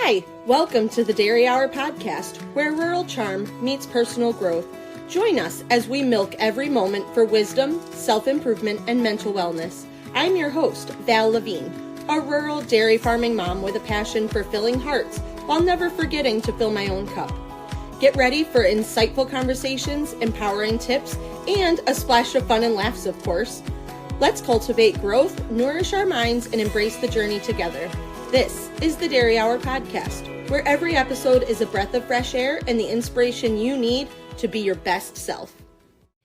Hi, welcome to the Dairy Hour podcast, where rural charm meets personal growth. Join us as we milk every moment for wisdom, self-improvement, and mental wellness. I'm your host, Val Lavigne, a rural dairy farming mom with a passion for filling hearts while never forgetting to fill my own cup. Get ready for insightful conversations, empowering tips, and a splash of fun and laughs, of course. Let's cultivate growth, nourish our minds, and embrace the journey together. This is the Dairy Hour podcast, where every episode is a breath of fresh air and the inspiration you need to be your best self.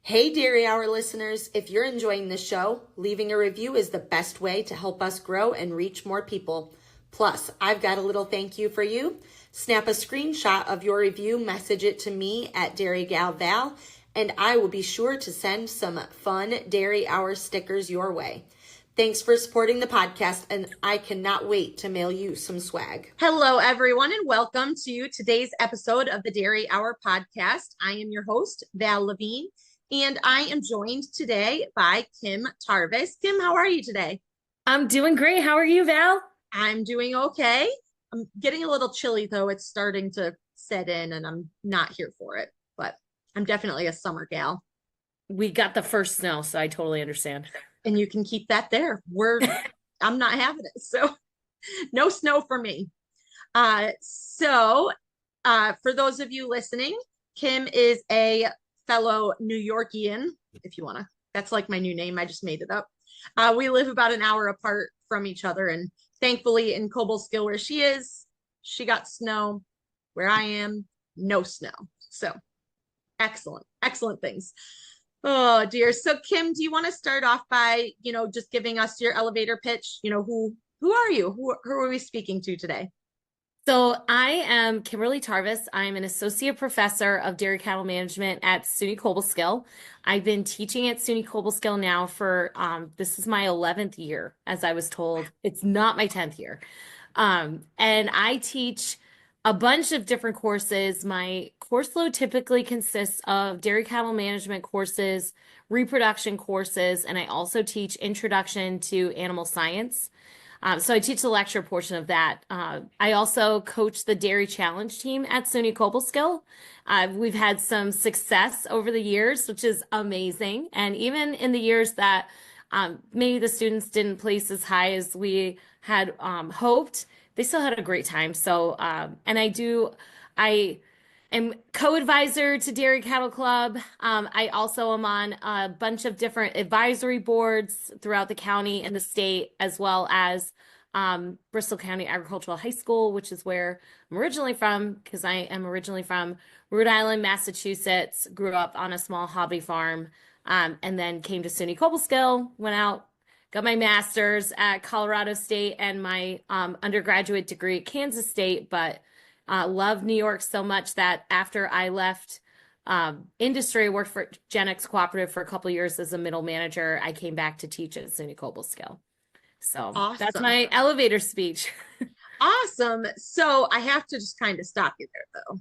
Hey, Dairy Hour listeners, if you're enjoying this show, leaving a review is the best way to help us grow and reach more people. Plus, I've got a little thank you for you. Snap a screenshot of your review, message it to me at DairyGalVal, and I will be sure to send some fun Dairy Hour stickers your way. Thanks for supporting the podcast, and I cannot wait to mail you some swag. Hello, everyone, and welcome to today's episode of the Dairy Hour podcast. I am your host, Val Lavigne, and I am joined today by Kim Tarvis. Kim, how are you today? I'm doing great. How are you, Val? I'm doing okay. I'm getting a little chilly, though. It's starting to set in, and I'm not here for it, but I'm definitely a summer gal. We got the first snow, so I totally understand. And you can keep that there. I'm not having it. So no snow for me. For those of you listening, Kim is a fellow New Yorkian, if you want to. That's like my new name. I just made it up. We live about an hour apart from each other. And thankfully in Cobleskill, where she is, she got snow. Where I am, no snow. So excellent things. Oh dear. So Kim, do you want to start off by, just giving us your elevator pitch? Who are you? Who are we speaking to today? So I am Kimberly Tarvis. I'm an associate professor of dairy cattle management at SUNY Cobleskill. I've been teaching at SUNY Cobleskill now for, this is my 11th year, as I was told. It's not my 10th year. And I teach a bunch of different courses. My course load typically consists of dairy cattle management courses, reproduction courses, and I also teach introduction to animal science. So I teach the lecture portion of that. I also coach the dairy challenge team at SUNY Cobleskill. We've had some success over the years, which is amazing. And even in the years that maybe the students didn't place as high as we had hoped, they still had a great time. So, and I am co-advisor to Dairy Cattle Club. I also am on a bunch of different advisory boards throughout the county and the state, as well as Bristol County Agricultural High School, which is where I'm originally from, because I am originally from Rhode Island, Massachusetts, grew up on a small hobby farm, and then came to SUNY Cobleskill, went out, got my master's at Colorado State and my undergraduate degree at Kansas State, but loved New York so much that after I left industry, I worked for Gen-X Cooperative for a couple of years as a middle manager. I came back to teach at SUNY Cobleskill. So awesome. That's my elevator speech. Awesome. So I have to just kind of stop you there, though,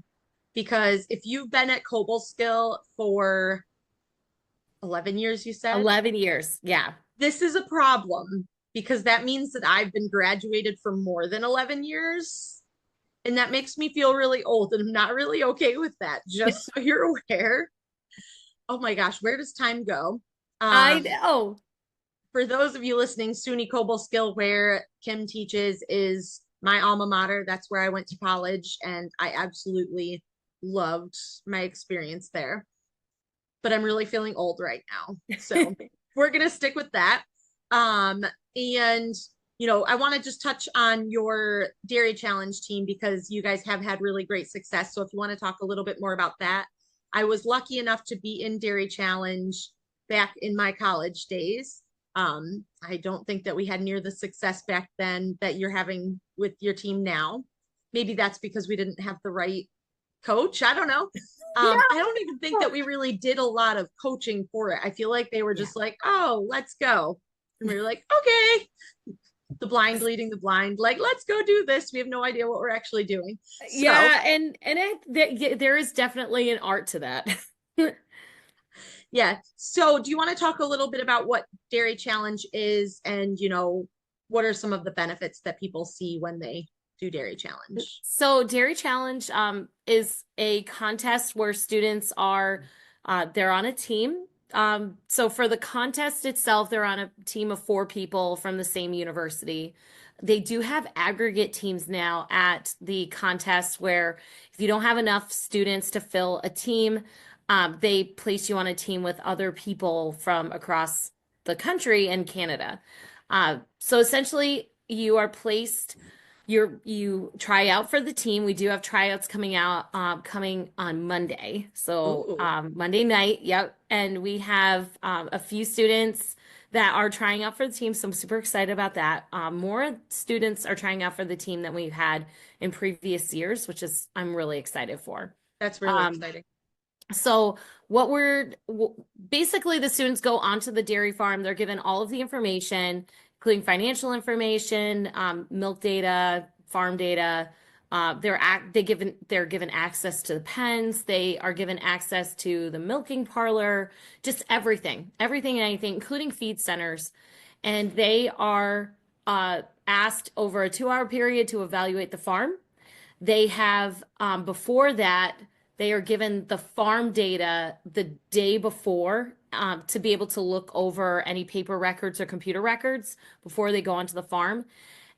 because if you've been at Cobleskill for 11 years, you said? 11 years, yeah. This is a problem because that means that I've been graduated for more than 11 years. And that makes me feel really old, and I'm not really okay with that, just so you're aware. Oh my gosh, where does time go? I know. For those of you listening, SUNY Cobleskill, where Kim teaches, is my alma mater. That's where I went to college, and I absolutely loved my experience there. But I'm really feeling old right now. So we're going to stick with that. I want to just touch on your Dairy Challenge team because you guys have had really great success. So if you want to talk a little bit more about that, I was lucky enough to be in Dairy Challenge back in my college days. I don't think that we had near the success back then that you're having with your team now. Maybe that's because we didn't have the right coach. I don't know. I don't even think that we really did a lot of coaching for it. I feel like they were just like, oh, let's go. And we were like, okay, the blind leading the blind, like, let's go do this. We have no idea what we're actually doing. So, yeah. And there is definitely an art to that. Yeah. So do you want to talk a little bit about what Dairy Challenge is and, what are some of the benefits that people see when they do Dairy Challenge? So Dairy Challenge is a contest where students are they're on a team. So for the contest itself, they're on a team of 4 people from the same university. They do have aggregate teams now at the contest where if you don't have enough students to fill a team, they place you on a team with other people from across the country and Canada. So essentially, you are placed you try out for the team. We do have tryouts coming on Monday. So Ooh, Monday night, yep. And we have a few students that are trying out for the team. So I'm super excited about that. More students are trying out for the team than we've had in previous years, which is I'm really excited for. that's really Um, exciting. so basically the students go onto the dairy farm. They're given all of the information, including financial information, milk data, farm data. They're given access to the pens. They are given access to the milking parlor, just everything and anything, including feed centers. And they are asked over a 2-hour period to evaluate the farm. They have, before that, they are given the farm data the day before to be able to look over any paper records or computer records before they go onto the farm.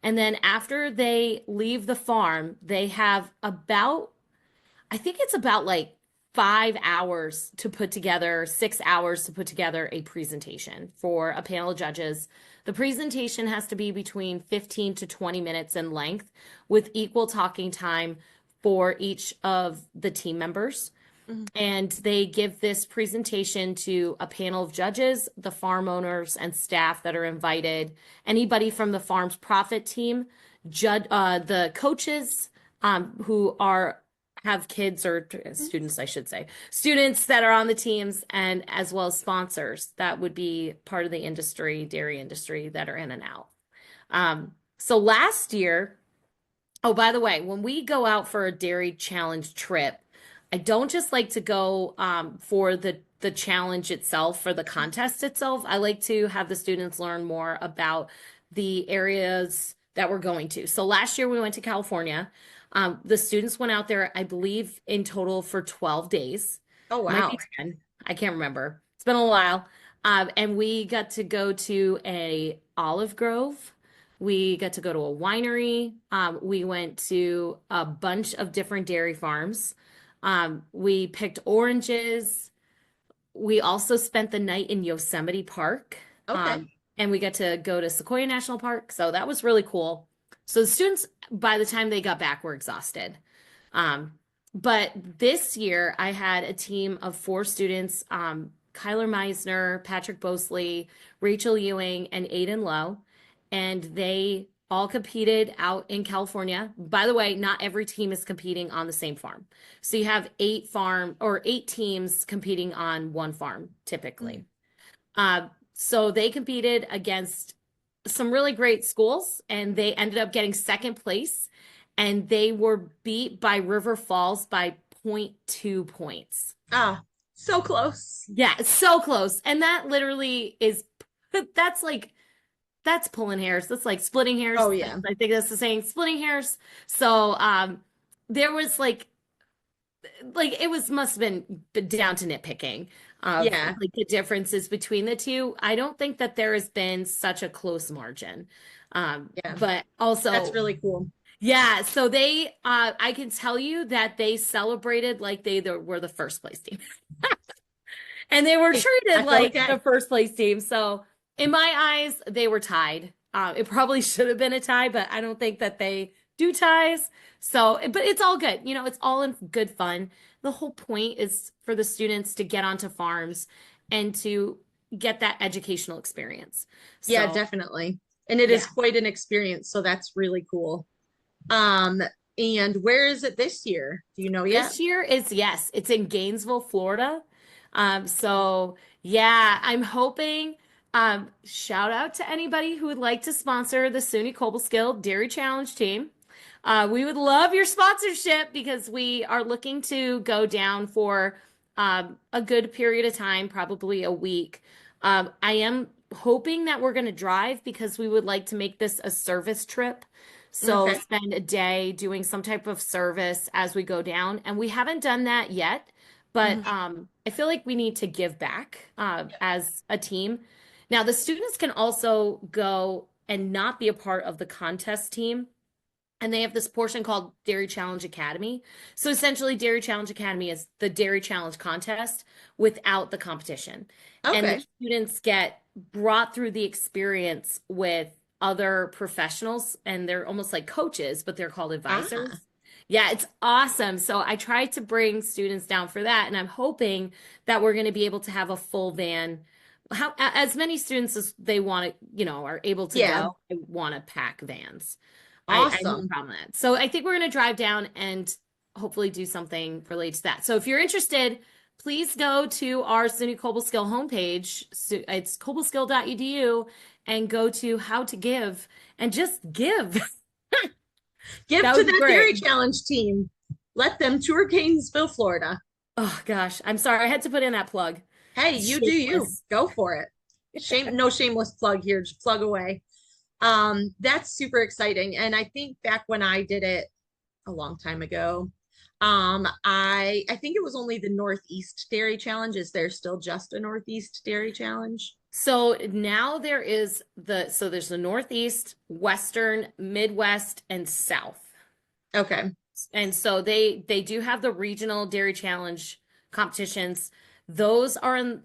And then after they leave the farm, they have I think it's about like 5 hours to put together, 6 hours to put together a presentation for a panel of judges. The presentation has to be between 15 to 20 minutes in length with equal talking time for each of the team members. Mhm. And they give this presentation to a panel of judges, the farm owners and staff that are invited, anybody from the farm's profit team, the coaches who are have kids or students, I should say, students that are on the teams, and as well as sponsors that would be part of the industry, dairy industry that are in and out. So last year, oh, by the way, when we go out for a dairy challenge trip, I don't just like to go for the challenge itself, for the contest itself. I like to have the students learn more about the areas that we're going to. So last year we went to California. The students went out there, I believe, in total for 12 days. Oh, Might wow. be 10. I can't remember. It's been a while. And we got to go to a olive grove. We got to go to a winery. We went to a bunch of different dairy farms. We picked oranges. We also spent the night in Yosemite Park. Okay. And we got to go to Sequoia National Park. So that was really cool. So the students, by the time they got back, were exhausted. Um, but this year, I had a team of 4 students, Kyler Meisner, Patrick Bosley, Rachel Ewing, and Aiden Lowe. And they all competed out in California. By the way, not every team is competing on the same farm. So you have 8 teams competing on one farm typically. So they competed against some really great schools and they ended up getting second place and they were beat by River Falls by 0.2 points. Ah, so close. Yeah, it's so close. And that literally is that's like that's pulling hairs. That's like splitting hairs. Oh, yeah. I think that's the saying, splitting hairs. So there was like it was must have been down to nitpicking of Yeah. like the differences between the two. I don't think that there has been such a close margin. Yeah. But also That's really cool. yeah, so they I can tell you that they celebrated like they were the first place team. And they were treated That's like okay. the first place team. So in my eyes, they were tied. It probably should have been a tie, but I don't think that they do ties. So, but it's all good. You know, it's all in good fun. The whole point is for the students to get onto farms and to get that educational experience. Yeah, So, definitely. And it yeah. is quite an experience, so that's really cool. Um, and where is it this year? Do you know yet? This year is, yes, it's in Gainesville, Florida. So yeah, I'm hoping, shout out to anybody who would like to sponsor the SUNY Cobleskill Dairy Challenge team. We would love your sponsorship because we are looking to go down for a good period of time, probably a week. I am hoping that we're going to drive because we would like to make this a service trip. So Okay. spend a day doing some type of service as we go down. And we haven't done that yet, but Mhm. I feel like we need to give back as a team. Now, the students can also go and not be a part of the contest team. And they have this portion called Dairy Challenge Academy. So essentially, Dairy Challenge Academy is the Dairy Challenge contest without the competition. And the Okay. students get brought through the experience with other professionals, and they're almost like coaches, but they're called Ah, advisors. Yeah, it's awesome. So I tried to bring students down for that, and I'm hoping that we're going to be able to have a full van. As many students as they want to, are able to yeah. go. I want to pack vans. I have no Awesome. problem with that. So I think we're going to drive down and hopefully do something related to that. So if you're interested, please go to our SUNY Cobleskill homepage. It's cobleskill.edu and go to how to give and just give. Give That to would be that Dairy great. Challenge team. Let them tour Gainesville, Florida. Oh gosh, I'm sorry. I had to put in that plug. Hey, It's you do you. shameless. Go for it. Shame, no shameless plug here. Just plug away. That's super exciting. And I think back when I did it a long time ago, I think it was only the Northeast Dairy Challenge. Is there still just a Northeast Dairy Challenge? So now there's the Northeast, Western, Midwest, and South. Okay. And so they do have the regional dairy challenge competitions. Those are in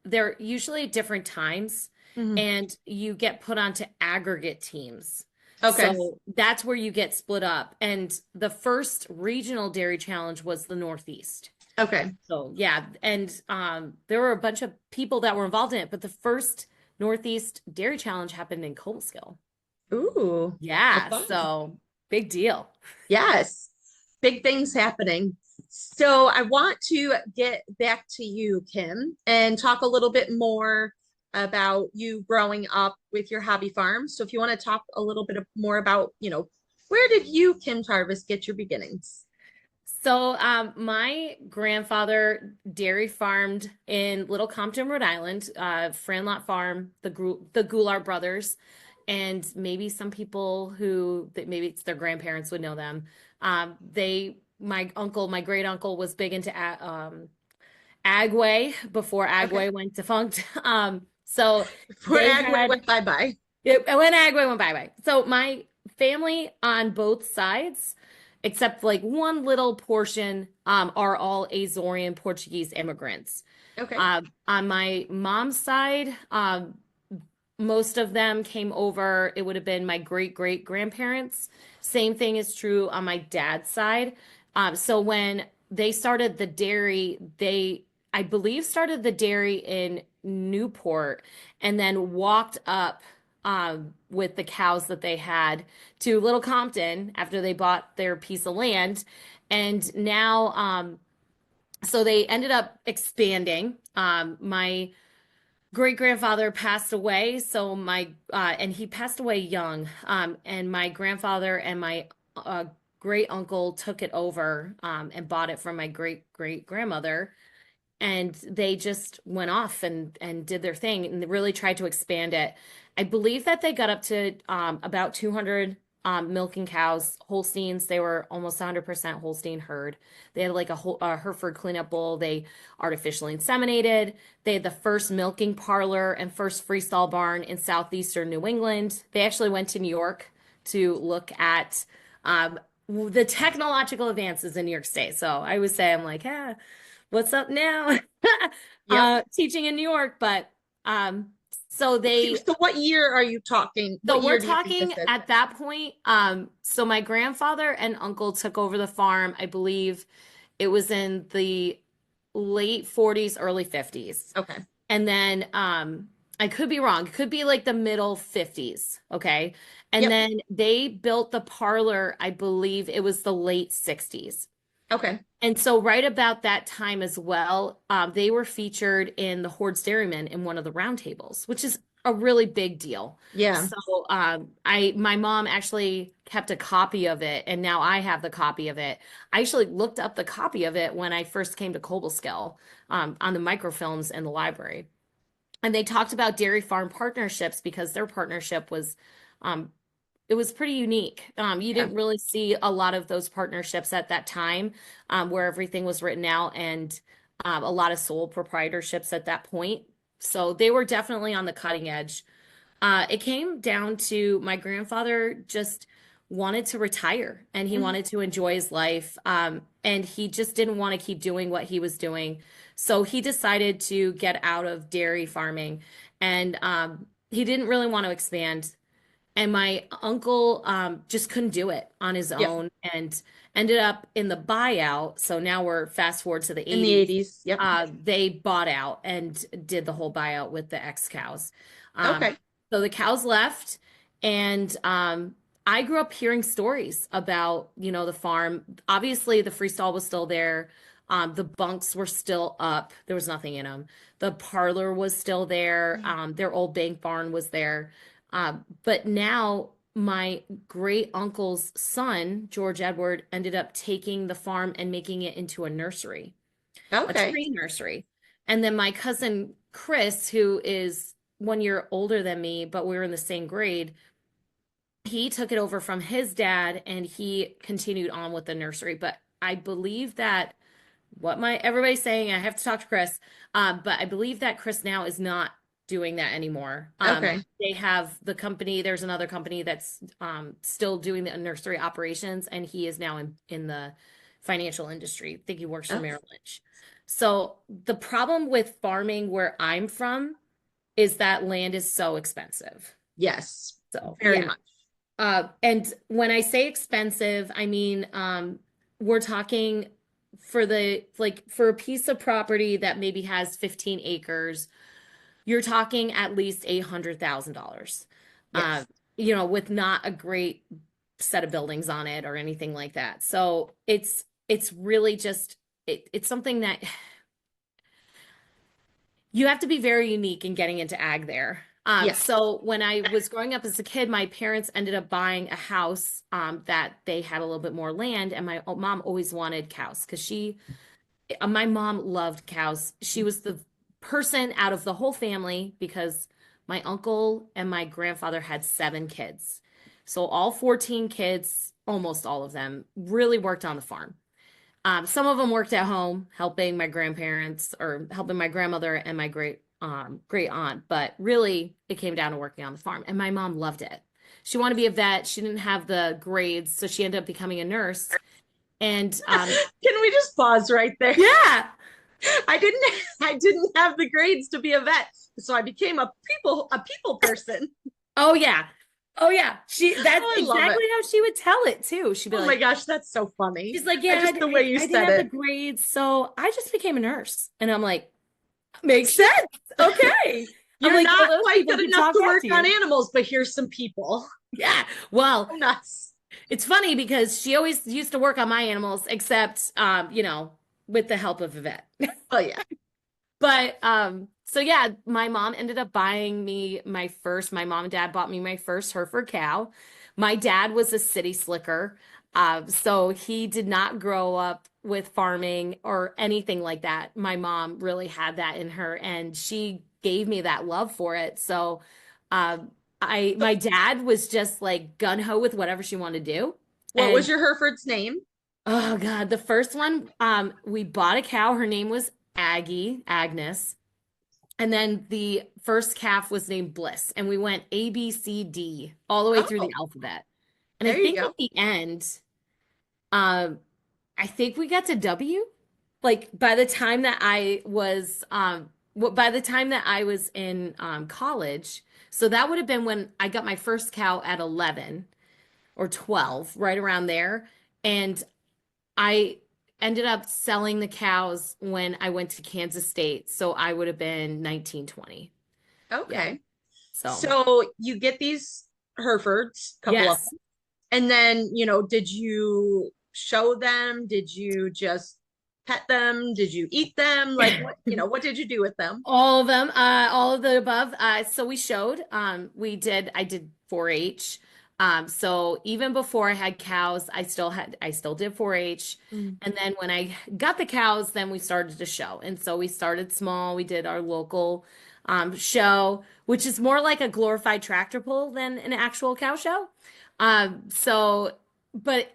they're usually at different times, Mhm. and you get put onto aggregate teams. Okay. So that's where you get split up. And the first regional dairy challenge was the Northeast. Okay. So yeah, and there were a bunch of people that were involved in it, but the first Northeast Dairy Challenge happened in Cobleskill. Ooh, how Yeah, fun. so big deal. Yes, big things happening. So I want to get back to you, Kim, and talk a little bit more about you growing up with your hobby farm. So if you want to talk a little bit more about, where did you, Kim Tarvis, get your beginnings? So, my grandfather dairy farmed in Little Compton, Rhode Island, Franlot Farm, the Goulart brothers, and maybe some people who that maybe it's their grandparents would know them. My great uncle was big into Agway before Okay. Agway went defunct. So Before they Agway had went bye-bye. when Agway went bye-bye. So my family on both sides, except like one little portion, are all Azorean Portuguese immigrants. Okay. On my mom's side, most of them came over. It would have been my great great grandparents. Same thing is true on my dad's side. So when they started the dairy, I believe, started the dairy in Newport and then walked up with the cows that they had to Little Compton after they bought their piece of land. And now, so they ended up expanding. My great grandfather passed away, so and he passed away young. And my grandfather and my great uncle took it over and bought it from my great great grandmother, and they just went off and did their thing and they really tried to expand it. I believe that they got up to about 200 milking cows, Holsteins. They were almost 100% Holstein herd. They had like a whole Hereford cleanup bull. They artificially inseminated. They had the first milking parlor and first freestall barn in southeastern New England. They actually went to New York to look at the technological advances in New York State. So I would say I'm like, what's up now? Yep. Teaching in New York, but so they So what year are you talking? so What we're year do you think this talking is? at that point. So my grandfather and uncle took over the farm. I believe it was in the late 40s, early 50s. Okay. And then I could be wrong. It could be like the middle 50s. Okay. And Yep. then they built the parlor, I believe it was the late 60s. Okay. And so, right about that time as well, they were featured in the Hoard's Dairyman in one of the roundtables, which is a really big deal. Yeah. So, my mom actually kept a copy of it, and now I have the copy of it. I actually looked up the copy of it when I first came to Cobleskill, on the microfilms in the library. And they talked about dairy farm partnerships because their partnership was, um, pretty unique. You Yeah. didn't really see a lot of those partnerships at that time, where everything was written out, and a lot of sole proprietorships at that point. So they were definitely on the cutting edge. It came down to my grandfather just wanted to retire and he Mhm. wanted to enjoy his life. And he just didn't want to keep doing what he was doing. So he decided to get out of dairy farming, and he didn't really want to expand. And my uncle just couldn't do it on his Yep. own and ended up in the buyout. So now we're fast forward to the In the 80s. 80s. Yep. They bought out and did the whole buyout with the ex cows. Um, Okay. so the cows left, and I grew up hearing stories about, the farm. Obviously, the freestall was still there. The bunks were still up. There was nothing in them. The parlor was still there. Their old bank barn was there. But now my great uncle's son, George Edward, ended up taking the farm and making it into a nursery, a Okay. tree nursery. And then my cousin Chris, who is 1 year older than me, but we were in the same grade, he took it over from his dad and he continued on with the nursery. But I believe that what my everybody's saying, I have to talk to Chris, but I believe that Chris now is not doing that anymore. Okay. They have the company, there's another company that's still doing the nursery operations, and he is now in the financial industry. I think he works for Oh, Merrill Lynch. So the problem with farming where I'm from is that land is so expensive. yes. So Very yeah. much. And when I say expensive, I mean, we're talking for a piece of property that maybe has 15 acres, you're talking at least $800,000. Uh, Yes. with not a great set of buildings on it or anything like that. So it's really just it's something that you have to be very unique in getting into ag there. Yes. So when I was growing up as a kid, my parents ended up buying a house that they had a little bit more land, and my mom always wanted cows because my mom loved cows. She was the person out of the whole family because my uncle and my grandfather had 7 kids. So all 14 kids, almost all of them, really worked on the farm. Some of them worked at home, helping my grandparents or helping my grandmother and my great aunt, but really it came down to working on the farm. And my mom loved it. She wanted to be a vet. She didn't have the grades, so she ended up becoming a nurse. And Can we just pause right there? yeah. I didn't I didn't have the grades to be a vet, so I became a people person. Oh yeah. Oh yeah. That's Oh, I love it. exactly how she would tell it too. She'd be Oh my like, gosh, that's so funny. she's like, I yeah, just the way you I didn't said have the it. grades, so I just became a nurse. And I'm like, makes sense. Okay. I'm You're like, well, not those quite people good can enough talk to back work to on you. animals, but here's some people. Yeah. Well, Oh, nuts. it's funny because she always used to work on my animals, except with the help of a vet. Oh yeah. But so yeah, my mom ended up buying me my mom and dad bought me my first Hereford cow. My dad was a city slicker. So he did not grow up with farming or anything like that. My mom really had that in her, and she gave me that love for it. So my dad was just like gun ho with whatever she wanted to do. What was And your Hereford's name? oh God, the first one, we bought a cow. Her name was Agnes. And then the first calf was named Bliss. And we went A, B, C, D all the way through the Oh, alphabet. And I there you think at go. the end, um, I think we got to W. Like by the time that by the time that I was in college, so that would have been when I got my first cow at 11 or 12, right around there. And I ended up selling the cows when I went to Kansas State. So I would have been 19, 20. Yeah. Okay. So, So you get these Herefords, couple of yes. them, and then, did you show them? Did you just pet them? Did you eat them? Like what did you do with them? All of them, all of the above. So we showed, I did 4-H. So even before I had cows, I still did 4-H. Mm. And then when I got the cows, then we started to show. And so we started small. We did our local, show, which is more like a glorified tractor pull than an actual cow show. But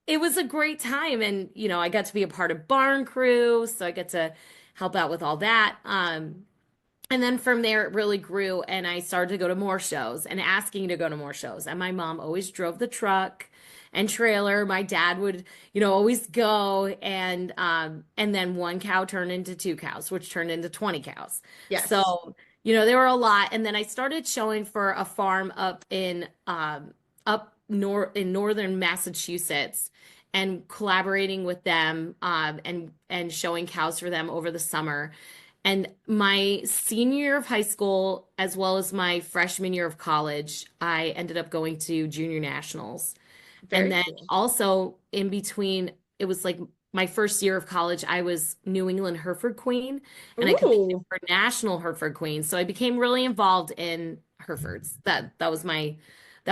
it was a great time. And, I got to be a part of barn crew. So I get to help out with all that. And then from there, it really grew, and I started to go to more shows and asking to go to more shows. And my mom always drove the truck and trailer. My dad would, always go, and then one cow turned into two cows, which turned into 20 cows. Yes. So, there were a lot. And then I started showing for a farm in northern Massachusetts and collaborating with them, and showing cows for them over the summer. And my senior year of high school, as well as my freshman year of college, I ended up going to junior nationals. And Very then cool. also in between, it was like my first year of college, I was New England Hereford Queen, and I competed Ooh. for National Hereford Queen. So I became really involved in Herefords. That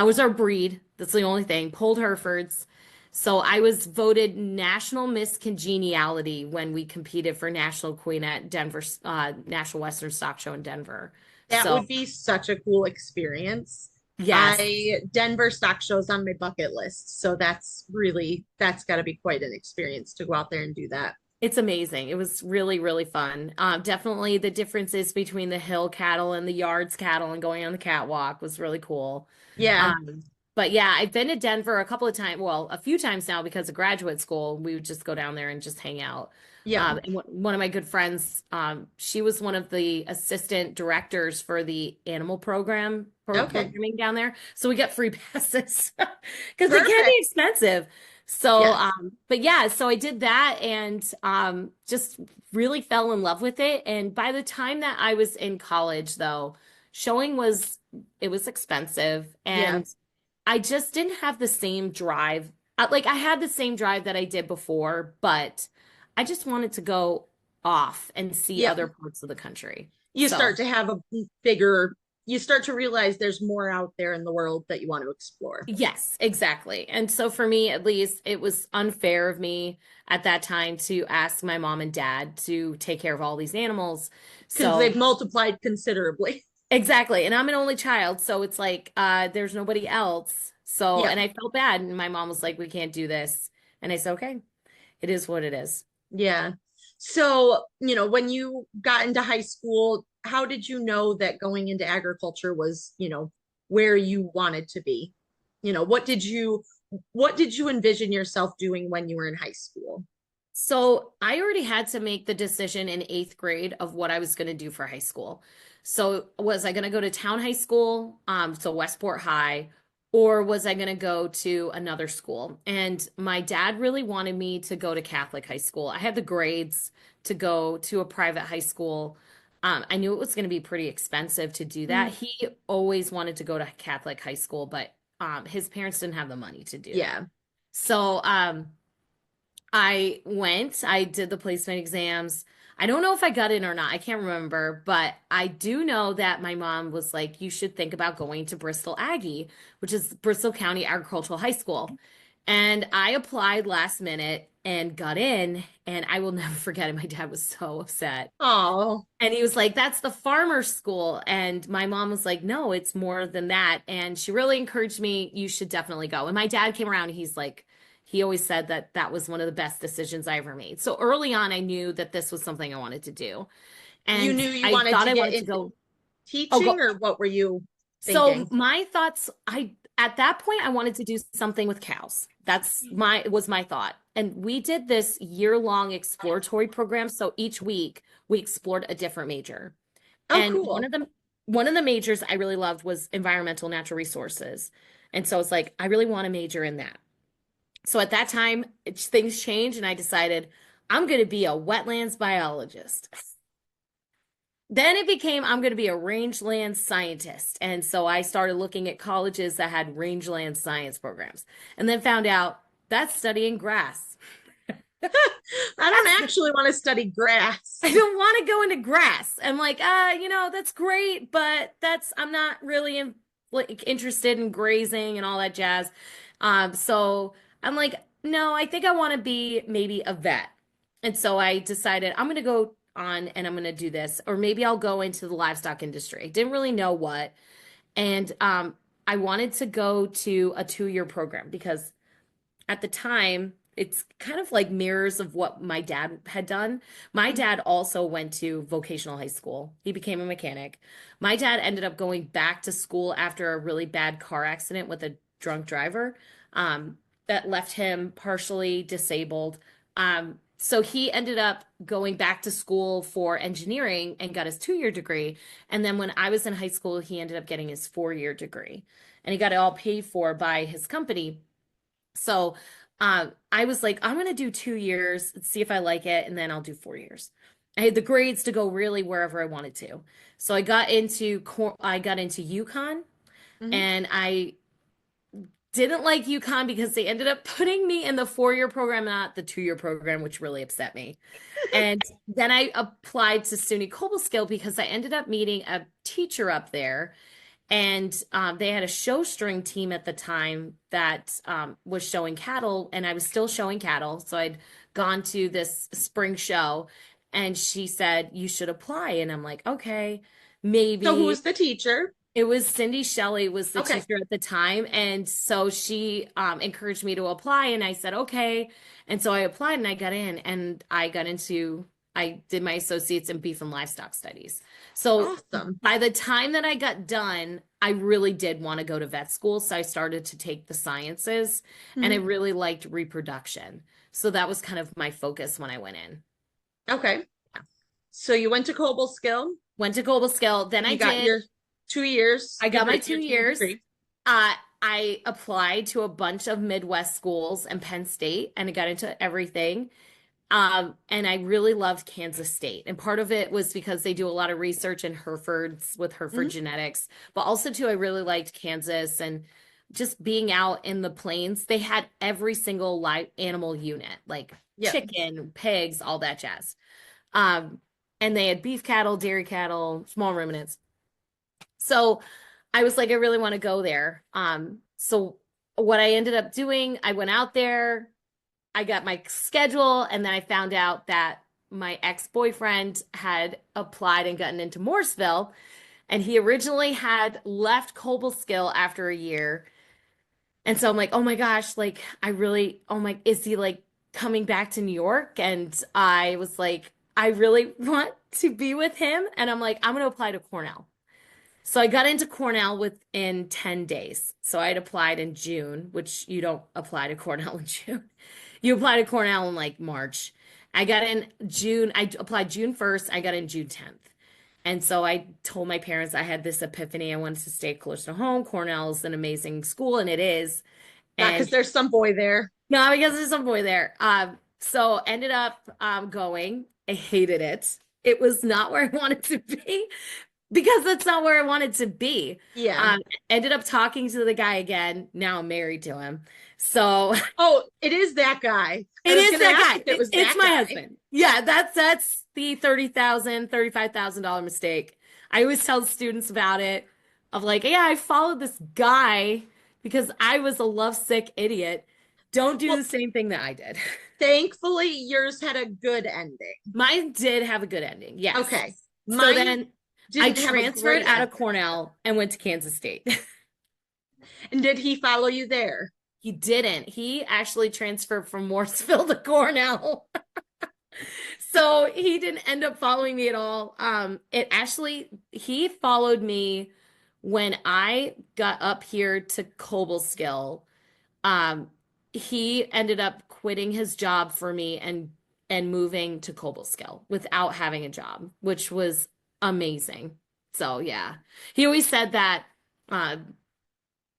was our breed. That's the only thing. Pulled Herefords. So I was voted National Miss Congeniality when we competed for National Queen at Denver, National Western Stock Show in Denver. That So would be such a cool experience. yes, Denver stock shows on my bucket list. So that's got to be quite an experience to go out there and do that. it's amazing. It was really, really fun. Definitely the differences between the hill cattle and the yards cattle and going on the catwalk was really cool. Yeah. Um, but yeah, I've been to Denver a couple of times, well, a few times now because of graduate school. We would just go down there and just hang out. Yeah. And one of my good friends, she was one of the assistant directors for the animal Okay. programming down there. So we get free passes because they can be Perfect. expensive. So, Yes. but yeah, so I did that and just really fell in love with it. And by the time that I was in college, though, showing it was expensive, Yeah. and I just didn't have the same drive. Like I had the same drive that I did before, but I just wanted to go off and see Yeah. other parts of the country. You So, start to have a bigger, you start to realize there's more out there in the world that you want to explore. yes, exactly. And so for me, at least, it was unfair of me at that time to ask my mom and dad to take care of all these animals. Because they've So, multiplied considerably. exactly. And I'm an only child, so it's like there's nobody else. So, Yeah. and I felt bad, and my mom was like, "We can't do this." And I said, "Okay, it is what it is." Yeah. So, when you got into high school, how did you know that going into agriculture was, where you wanted to be? What did you envision yourself doing when you were in high school? So I already had to make the decision in eighth grade of what I was going to do for high school. So was I going to go to town high school, so Westport High, or was I going to go to another school? And my dad really wanted me to go to Catholic high school. I had the grades to go to a private high school. I knew it was going to be pretty expensive to do that. Mm. He always wanted to go to Catholic high school, but his parents didn't have the money to do that. Yeah. So, I did the placement exams. I don't know if I got in or not. I can't remember, but I do know that my mom was like, you should think about going to Bristol Aggie, which is Bristol County Agricultural High School. And I applied last minute and got in, and I will never forget it. My dad was so upset. Oh, And he was like, that's the farmer school. And my mom was like, no, it's more than that. And she really encouraged me, you should definitely go. And my dad came around, and he's like, he always said that that was one of the best decisions I ever made. So early on, I knew that this was something I wanted to do. you And knew you I wanted thought to I get wanted to into go, oh, teaching, go. or what were you So thinking? my thoughts, at that point I wanted to do something with cows. Was my thought. And we did this year-long exploratory program. So each week we explored a different major. Oh, And cool. one of the majors I really loved was environmental natural resources. And so it's like I really want to major in that. So at that time, things changed and I decided I'm going to be a wetlands biologist. Then it became I'm going to be a rangeland scientist. And so I started looking at colleges that had rangeland science programs and then found out that's studying grass. I don't That's actually want to study grass. I don't want to go into grass. I'm like, that's great, but I'm not really like interested in grazing and all that jazz. So I'm like, no, I think I want to be maybe a vet. And so I decided I'm going to go on and I'm going to do this, or maybe I'll go into the livestock industry. I didn't really know what. And I wanted to go to a 2-year program because at the time, it's kind of like mirrors of what my dad had done. My Mhm. dad also went to vocational high school. He became a mechanic. My dad ended up going back to school after a really bad car accident with a drunk driver um, that left him partially disabled. So he ended up going back to school for engineering and got his 2-year degree. And then when I was in high school, he ended up getting his 4-year degree. And he got it all paid for by his company. So I was like, I'm gonna do 2 years, see if I like it, and then I'll do 4 years. I had the grades to go really wherever I wanted to. So I got into UConn, Mhm. and I didn't like UConn because they ended up putting me in the 4-year program, not the 2-year program, which really upset me. And then I applied to SUNY Cobleskill because I ended up meeting a teacher up there and they had a show string team at the time that was showing cattle, and I was still showing cattle. So I'd gone to this spring show, and she said, "You should apply." And I'm like, okay, So who maybe. was the teacher? It was Cindy Shelley was the Okay. teacher at the time. And so she encouraged me to apply, and I said, okay. And so I applied and I got in and I did my associates in beef and livestock studies. So Awesome. by the time that I got done, I really did want to go to vet school. So I started to take the sciences and I Mhm. really liked reproduction. So that was kind of my focus when I went in. Okay. So you went to Cobleskill. Went to Cobleskill. Then You got your 2 years I got my degree, two your 2-year years. degree. I applied to a bunch of Midwest schools and Penn State, and I got into everything. And I really loved Kansas State. And part of it was because they do a lot of research in Herefords with Hereford Mhm. genetics, but also too, I really liked Kansas and just being out in the plains. They had every single live animal unit, like Yep. chicken, pigs, all that jazz. Um, and they had beef cattle, dairy cattle, small ruminants. So I was like, I really want to go there. So what I ended up doing, I went out there, I got my schedule, and then I found out that my ex-boyfriend had applied and gotten into Morrisville, and he originally had left Cobleskill after a year. And so I'm like, oh my gosh, like I really, oh my, is he like coming back to New York? And I was like, I really want to be with him. And I'm like, I'm going to apply to Cornell. So I got into Cornell within 10 days. So I had applied in June, which you don't apply to Cornell in June. You apply to Cornell in like March. I got in June. I applied June 1st. I got in June 10th. And so I told my parents I had this epiphany. I wanted to stay close to home. Cornell's an amazing school, and it is. Not because And there's some boy there. no, because there's some boy there. So ended up going. I hated it. It was not where I wanted to be because that's not where I wanted to be. Yeah. Um, ended up talking to the guy again. Now I'm married to him. So Oh, it is that guy. I it was is going to that ask guy. if it was It's that my guy. husband. Yeah, that's the $35,000 mistake. I always tell students about it of like, yeah, I followed this guy because I was a lovesick idiot. Don't do Well, the same thing that I did. thankfully, yours had a good ending. Mine did have a good ending. Yes. Okay. So Mine then I didn't have a transferred great out of ending. Cornell and went to Kansas State. And did he follow you there? He didn't. He actually transferred from Morrisville to Cornell. So he didn't end up following me at all. He followed me when I got up here to Cobleskill. Um, he ended up quitting his job for me and moving to Cobleskill without having a job, which was amazing. So yeah, he always said that uh,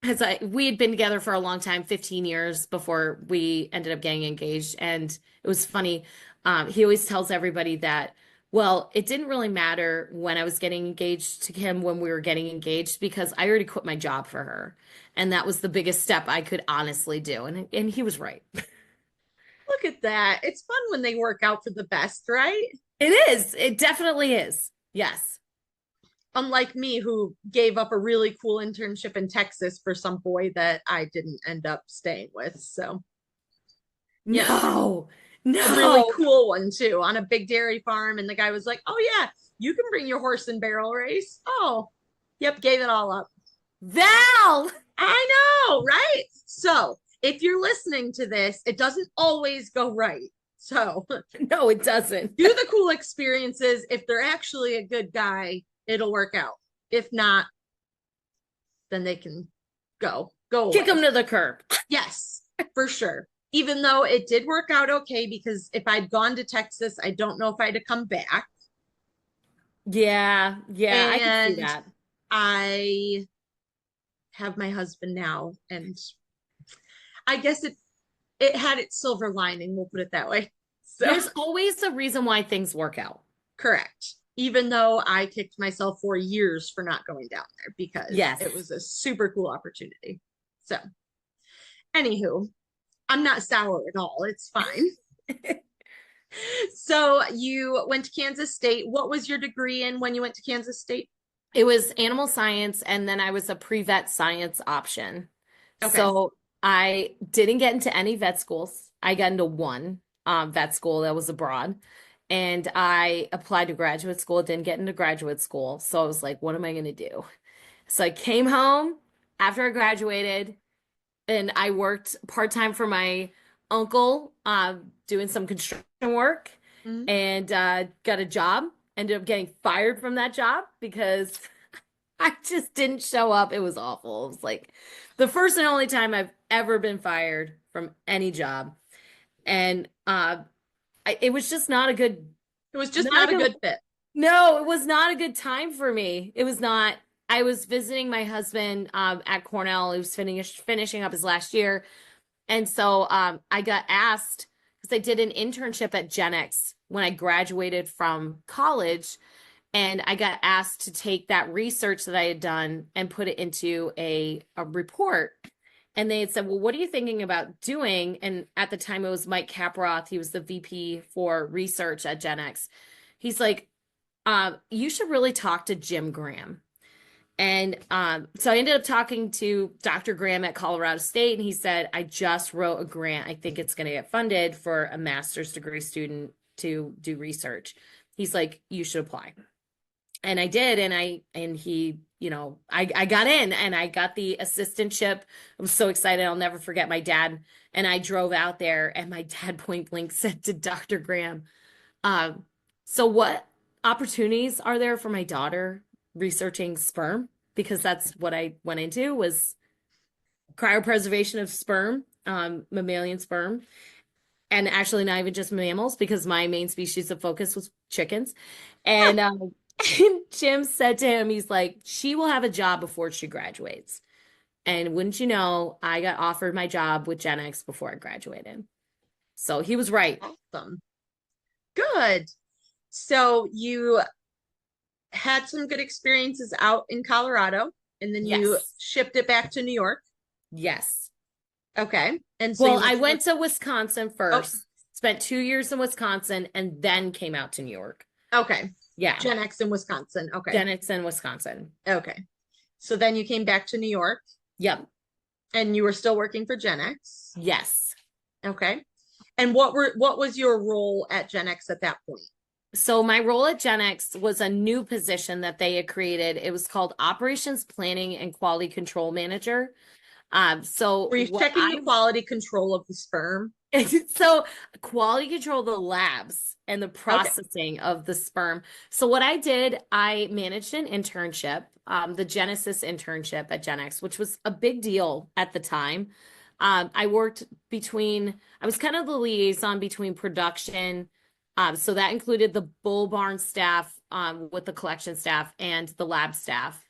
because we had been together for a long time, 15 years before we ended up getting engaged. And it was funny. He always tells everybody that, well, it didn't really matter when I was getting engaged to him when we were getting engaged because I already quit my job for her. And that was the biggest step I could honestly do. And he was right. Look at that. It's fun when they work out for the best, right? It is. It definitely is. Yes. Unlike me, who gave up a really cool internship in Texas for some boy that I didn't end up staying with. So, you know, No. A really No. cool one too, on a big dairy farm. And the guy was like, "Oh yeah, you can bring your horse and barrel race." Oh, yep, gave it all up. Val! I know, right? So if you're listening to this, it doesn't always go right. So No, it doesn't. do the cool experiences. If they're actually a good guy, it'll work out. If not, then they can go Kick away. him to the curb. Yes, for sure. Even though it did work out okay, because if I'd gone to Texas, I don't know if I'd have come back. Yeah, yeah, I can see And that. I have my husband now, and I guess it had its silver lining, we'll put it that way. So There's always a reason why things work out. correct. Even though I kicked myself for years for not going down there because Yes. it was a super cool opportunity. So, anywho, I'm not sour at all. It's fine. So, you went to Kansas State. What was your degree in when you went to Kansas State? It was animal science, and then I was a pre-vet science option. Okay. So I didn't get into any vet schools. I got into one vet school that was abroad. And I applied to graduate school, didn't get into graduate school. So I was like, what am I going to do? So I came home after I graduated and I worked part-time for my uncle, doing some construction work Mhm. and got a job. Ended up getting fired from that job because I just didn't show up. It was awful. It was like the first and only time I've ever been fired from any job. And it was just not a good, It was just not a not a good, good fit. no, it was not a good time for me. It was not. I was visiting my husband at Cornell. He was finishing up his last year. And so I got asked because I did an internship at Gen X when I graduated from college. And I got asked to take that research that I had done and put it into a report. And they had said, well, what are you thinking about doing? And at the time, it was Mike Caproth. He was the VP for research at Gen X. He's like, you should really talk to Jim Graham. And so I ended up talking to Dr. Graham at Colorado State, and he said, I just wrote a grant. I think it's going to get funded for a master's degree student to do research. He's like, you should apply. And I did, and he, I got in and I got the assistantship. I was so excited. I'll never forget my dad. And I drove out there and my dad point blank said to Dr. Graham, so what opportunities are there for my daughter researching sperm? Because that's what I went into was cryopreservation of sperm, mammalian sperm, and actually not even just mammals because my main species of focus was chickens. And Jim said to him, he's like, she will have a job before she graduates. And wouldn't you know, I got offered my job with Gen X before I graduated. So he was right. Awesome. Good. So you had some good experiences out in Colorado, and then you Yes. shipped it back to New York. Yes. Okay. And so Well, you I to went to Wisconsin Oh, first, spent 2 years in Wisconsin, and then came out to New York. okay. Yeah. Gen X in Wisconsin. Okay. Gen X in Wisconsin. Okay. So then you came back to New York Yep. and you were still working for Gen X. Yes. Okay. And what was your role at Gen X at that point? So my role at Gen X was a new position that they had created. It was called Operations Planning and Quality Control Manager. So Were you what checking I the quality control of the sperm? so quality control the labs and the Okay. processing of the sperm. So what I did, I managed an internship, the Genesis internship at Gen X, which was a big deal at the time. I was kind of the liaison between production. So that included the bull barn staff, with the collection staff and the lab staff.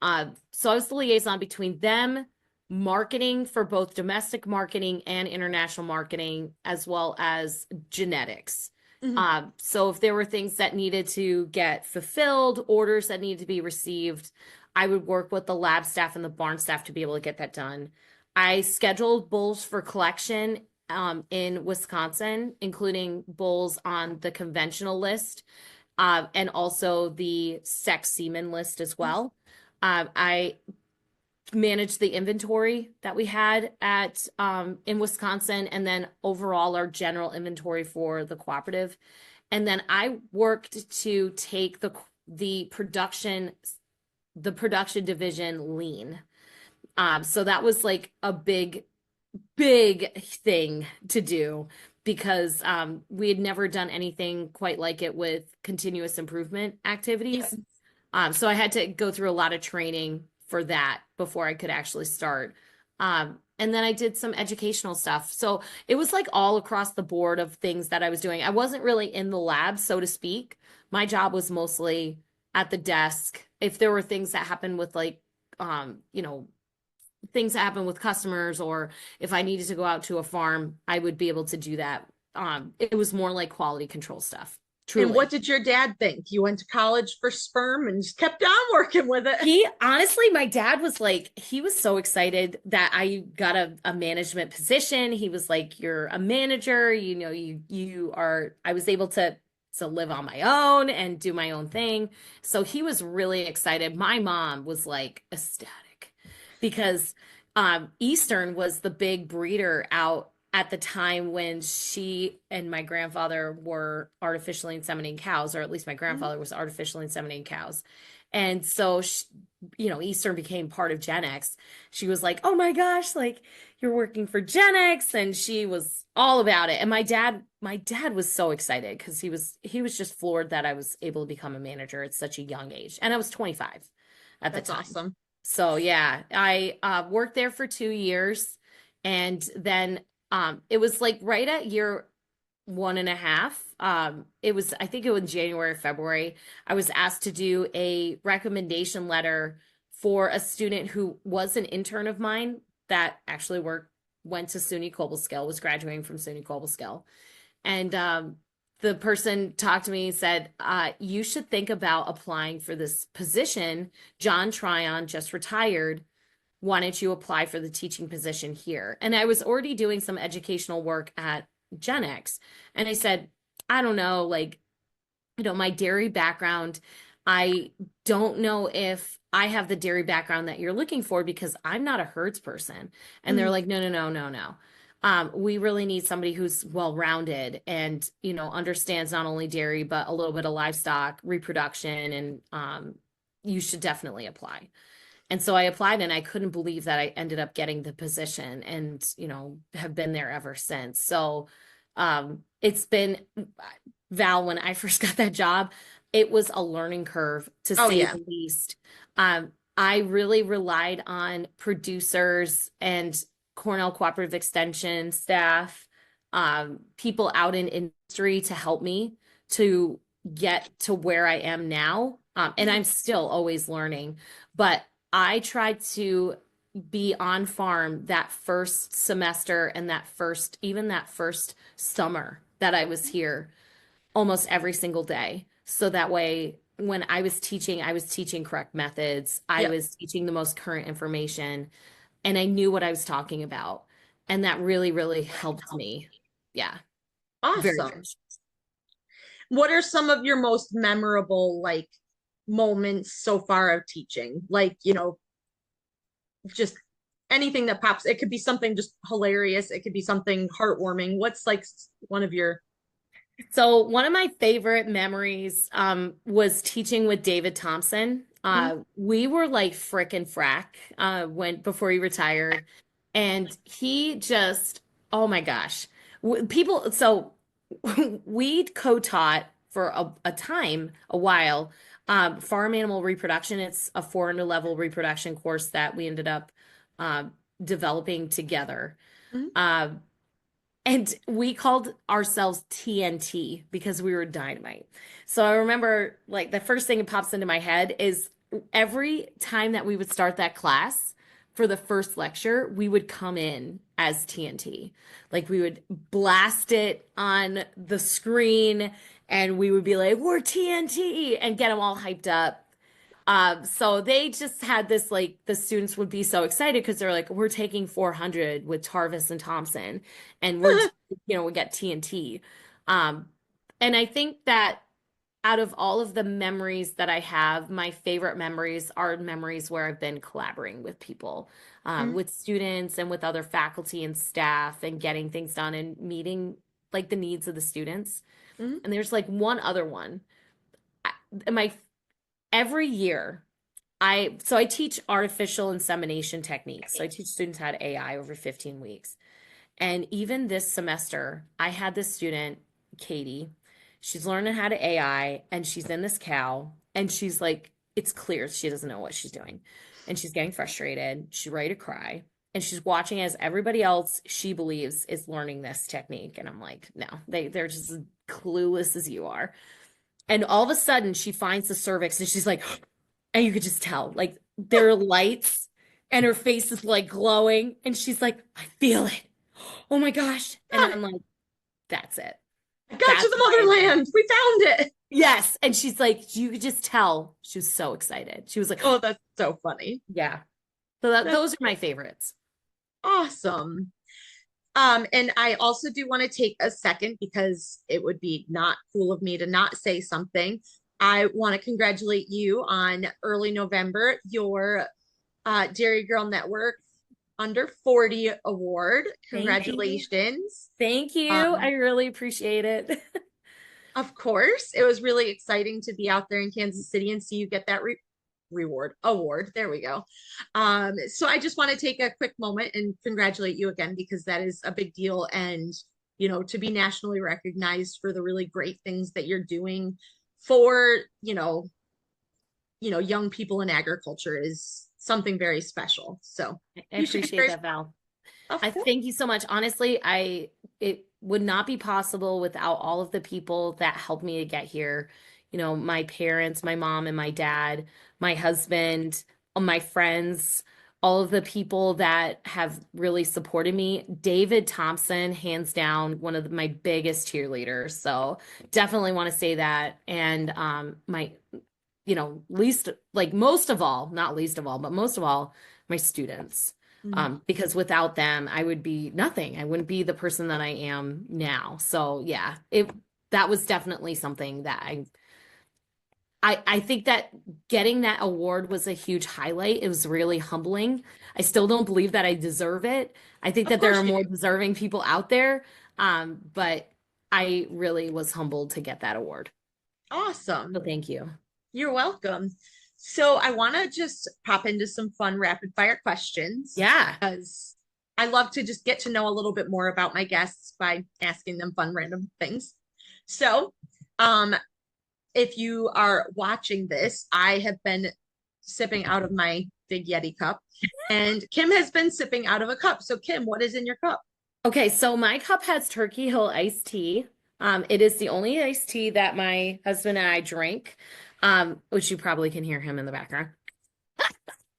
So I was the liaison between them, marketing for both domestic marketing and international marketing, as well as genetics. Mhm. So if there were things that needed to get fulfilled, orders that needed to be received, I would work with the lab staff and the barn staff to be able to get that done. I scheduled bulls for collection in Wisconsin, including bulls on the conventional list, and also the sex semen list as well. I manage the inventory that we had at in Wisconsin, and then overall our general inventory for the cooperative. And then I worked to take the production division lean. So that was like a big thing to do because we had never done anything quite like it with continuous improvement activities. So I had to go through a lot of training for that before I could actually start. And then I did some educational stuff. So it was like all across the board of things that I was doing. I wasn't really in the lab, so to speak. My job was mostly at the desk. If there were things that happened with like, you know, things that happen with customers, or if I needed to go out to a farm, I would be able to do that. It was more like quality control stuff. And what Truly. did your dad think? You went to college for sperm and just kept on working with it. He honestly, my dad was like, he was so excited that I got a management position. He was like, "You're a manager, you know, you are." I was able to live on my own and do my own thing. So he was really excited. My mom was like ecstatic because Eastern was the big breeder out at the time when she and my grandfather were artificially inseminating cows, or at least my grandfather was artificially inseminating cows. And so, you know, Eastern became part of Gen X. She was like, "Oh my gosh, like you're working for Gen X," and she was all about it. And my dad was so excited because he was just floored that I was able to become a manager at such a young age, and I was 25 at the That's time. awesome. So yeah, I worked there for 2 years, and then it was like right at year 1.5. It was, I think it was January, February. I was asked to do a recommendation letter for a student who was an intern of mine that actually went to SUNY Cobleskill, was graduating from SUNY Cobleskill. And the person talked to me and said, "You should think about applying for this position. John Tryon just retired. Why don't you apply for the teaching position here?" And I was already doing some educational work at Gen X. And I said, "I don't know, like, you know, my dairy background, I don't know if I have the dairy background that you're looking for because I'm not a herds person." And they're Mhm. like, "No, no, no, no, no. We really need somebody who's well-rounded and, you know, understands not only dairy, but a little bit of livestock reproduction. And you should definitely apply." And so I applied, and I couldn't believe that I ended up getting the position, and, you know, have been there ever since. So it's been, Val, when I first got that job, it was a learning curve to Oh say yeah. the least. I really relied on producers and Cornell Cooperative Extension staff, people out in industry to help me to get to where I am now. And I'm still always learning, but I tried to be on farm that first semester and even that first summer that I was here, almost every single day. So that way, when I was teaching correct methods. I Yep. was teaching the most current information, and I knew what I was talking about. And that really, really helped me. Yeah, very Awesome. much. What are some of your most memorable like moments so far of teaching? Like, just anything that pops. It could be something just hilarious. It could be something heartwarming. What's like one of your So one of my favorite memories was teaching with David Thompson. Mhm. We were like frick and frack when before he retired, and he just, oh my gosh, people. So we co-taught for a while, farm animal reproduction. It's a 400 level reproduction course that we ended up developing together. Mhm. Um, and we called ourselves TNT because we were dynamite. So I remember, like, the first thing that pops into my head is every time that we would start that class for the first lecture, we would come in as TNT. Like, we would blast it on the screen, and we would be like, "We're TNT," and get them all hyped up. So they just had this, like, the students would be so excited because they're like, "We're taking 400 with Tarvis and Thompson, and we get TNT." Um, and I think that out of all of the memories that I have, my favorite memories are memories where I've been collaborating with people, Mm, with students and with other faculty and staff and getting things done and meeting like the needs of the students. mm, And there's like one other one. My every year I teach artificial insemination techniques. So I teach students how to AI over 15 weeks. And even this semester, I had this student, Katie. She's learning how to AI and she's in this cow and she's like, it's clear she doesn't know what she's doing. And she's getting frustrated. She's ready to cry. And she's watching as everybody else she believes is learning this technique. And I'm like, no, they're just as clueless as you are. And all of a sudden she finds the cervix and she's like, and you could just tell, like there are lights and her face is like glowing. And she's like, I feel it. Oh my gosh. And yeah, I'm like, that's it. I got to That's the my, motherland. We found it. yes. And she's like, you could just tell she was so excited. She was like, Oh, that's so funny. yeah. So That's those are my favorites. awesome. And I also do want to take a second because it would be not cool of me to not say something. I want to congratulate you on early November, your Dairy Girl Network Under 40 award. Thank you. Congratulations. Thank you. I Um, really appreciate it. of course, it was really exciting to be out there in Kansas City and see you get that reward award. There we go. So I just want to take a quick moment and congratulate you again because that is a big deal. And, to be nationally recognized for the really great things that you're doing for, young people in agriculture is something very special. So I you should be appreciate very, that, Val. of I course. thank you so much. Honestly, it would not be possible without all of the people that helped me to get here. My parents, my mom and my dad, my husband, all my friends, all of the people that have really supported me. David Thompson, hands down, one of my biggest cheerleaders. So definitely want to say that. And my, least, like most of all, not least of all, but most of all, my students, Mm. because without them, I would be nothing. I wouldn't be the person that I am now. So yeah, that was definitely something that I think that getting that award was a huge highlight. It was really humbling. I still don't believe that I deserve it. I think Of that there course are you more do. deserving people out there. But I really was humbled to get that award. So Awesome. thank you. You're welcome. So I want to just pop into some fun rapid fire questions Yeah. because I love to just get to know a little bit more about my guests by asking them fun random things. So, um, if you are watching this, I have been sipping out of my big Yeti cup, and Kim has been sipping out of a cup. So, Kim, what is in your cup? Okay, so my cup has Turkey Hill iced tea. It is the only iced tea that my husband and I drink, which you probably can hear him in the background,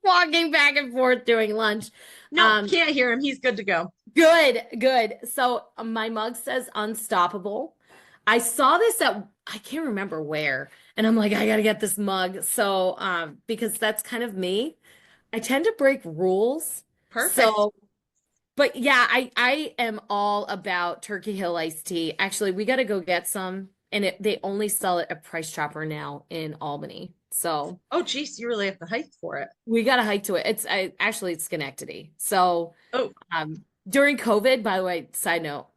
walking back and forth during lunch. No, Um, can't hear him. He's good to go. good, good. So my mug says unstoppable. I saw this at, I can't remember where, and I'm like, I gotta get this mug. So, because that's kind of me. I tend to break rules. Perfect. So but yeah, I am all about Turkey Hill iced tea. Actually, we got to go get some, and they only sell it at Price Chopper now in Albany. So Oh, geez, you really have to hike for it. we got to hike to it. Actually it's Schenectady. So Oh, during COVID, by the way, side note,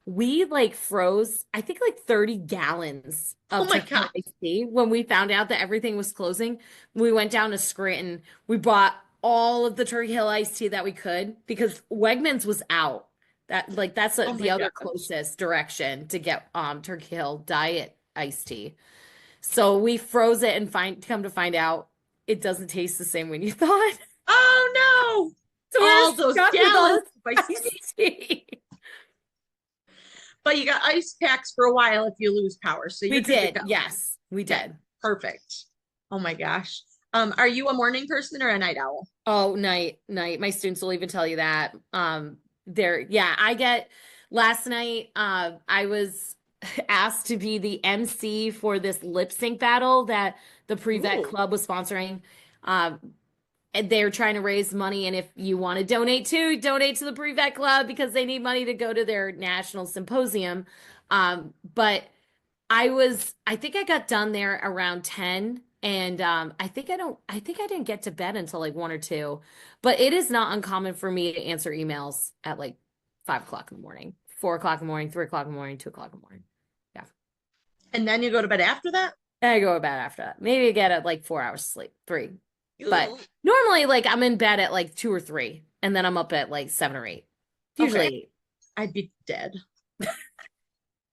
we like froze, I think like 30 gallons oh of my Turkey Hill God. iced tea when we found out that everything was closing. We went down to Scranton. We bought all of the Turkey Hill iced tea that we could because Wegmans was out. That's Oh the my other gosh. closest direction to get Turkey Hill diet iced tea. So we froze it and come to find out it doesn't taste the same when you thought. Oh no. So we're All those stuck with all gallons this of iced tea. iced tea. But you got ice packs for a while if you lose power, so We you're good to did. go. Yes, we Okay, did. perfect. Oh my gosh. Are you a morning person or a night owl? Oh, night, night. My students will even tell you that. Yeah, last night, I was asked to be the MC for this lip sync battle that the Pre-Vet Ooh, Club was sponsoring. Um, and they're trying to raise money, and if you want to donate too, donate to the Pre-Vet Club because they need money to go to their national symposium. But I think I got done there around 10, and I think I didn't get to bed until like 1 or 2. But it is not uncommon for me to answer emails at like 5 o'clock in the morning, 4 o'clock in the morning, 3 o'clock in the morning, 2 o'clock in the morning. Yeah. And then you go to bed after that? And I go to bed after that. Maybe I get like 4 hours sleep, 3. But Ugh. normally like I'm in bed at like 2 or 3, and then I'm up at like 7 or 8. Usually Okay. 8. I'd be dead.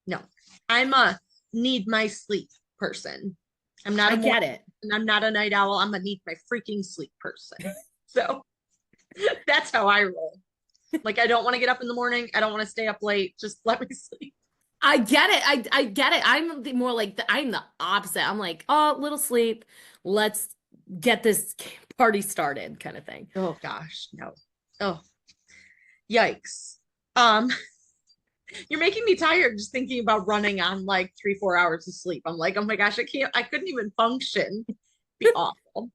No, I'm a need my sleep person. I'm not I a get morning it. and I'm not a night owl. I'm a need my freaking sleep person. So that's how I roll. Like I don't want to get up in the morning. I don't want to stay up late. Just let me sleep. I get it. I get it. More like I'm the opposite. I'm like, oh, little sleep. Let's get this party started, kind of thing. Oh gosh, no. Oh, yikes. Um, you're making me tired just thinking about running on like 3, 4 hours of sleep. I'm like, oh my gosh, I couldn't even function. It'd be awful.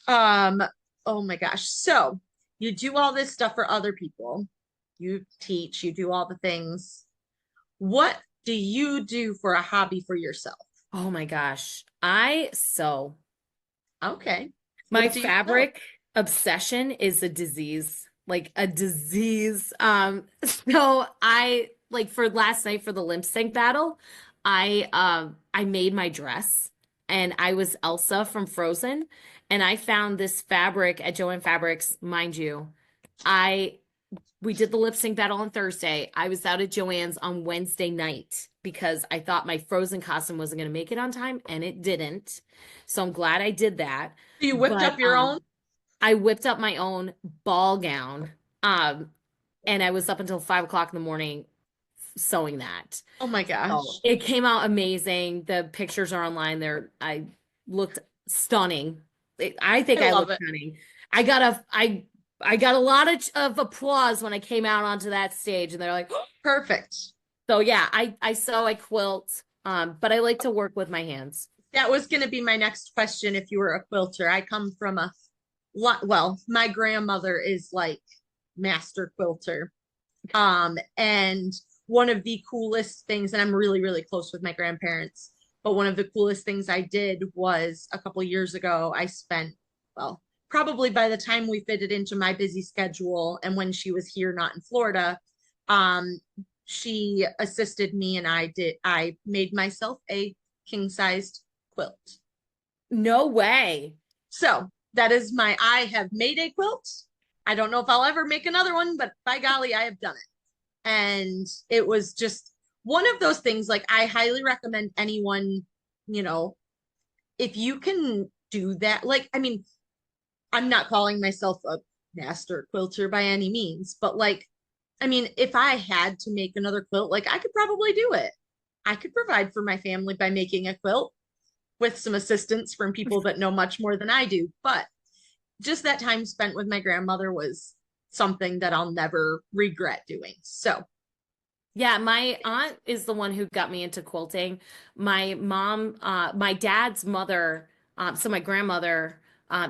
Um, oh my gosh. So you do all this stuff for other people. You teach, you do all the things. What do you do for a hobby for yourself? Oh my gosh. I sew. Okay. My What do you know? fabric obsession is a disease, like a disease. So I like for last night for the lip sync battle, I made my dress, and I was Elsa from Frozen, and I found this fabric at Joann Fabrics, mind you. I We did the lip sync battle on Thursday. I was out at Joann's on Wednesday night because I thought my Frozen costume wasn't going to make it on time, and it didn't. So I'm glad I did that. You whipped But up your own? I whipped up my own ball gown, and I was up until 5 o'clock in the morning sewing that. Oh my So gosh. it came out amazing. The pictures are online. I looked stunning. I think I I love looked it. stunning. I got a lot of applause when I came out onto that stage, and they're like, Perfect. so yeah, I sew, I quilt, but I like to work with my hands. That was going to be my next question if you were a quilter. I come from a lot, well, my grandmother is like master quilter. And one of the coolest things, and I'm really, really close with my grandparents, but one of the coolest things I did was a couple years ago, I spent, well, probably by the time we fit it into my busy schedule and when she was here, not in Florida, um, she assisted me and I made myself a king-sized quilt. No way. So that is I have made a quilt. I don't know if I'll ever make another one, but by golly, I have done it. And it was just one of those things like I highly recommend anyone, you know, if you can do that. Like, I mean, I'm not calling myself a master quilter by any means, but like, I mean, if I had to make another quilt, like I could probably do it. I could provide for my family by making a quilt with some assistance from people that know much more than I do. But just that time spent with my grandmother was something that I'll never regret doing. So, Yeah, my aunt is the one who got me into quilting. My mom, my dad's mother, so my grandmother,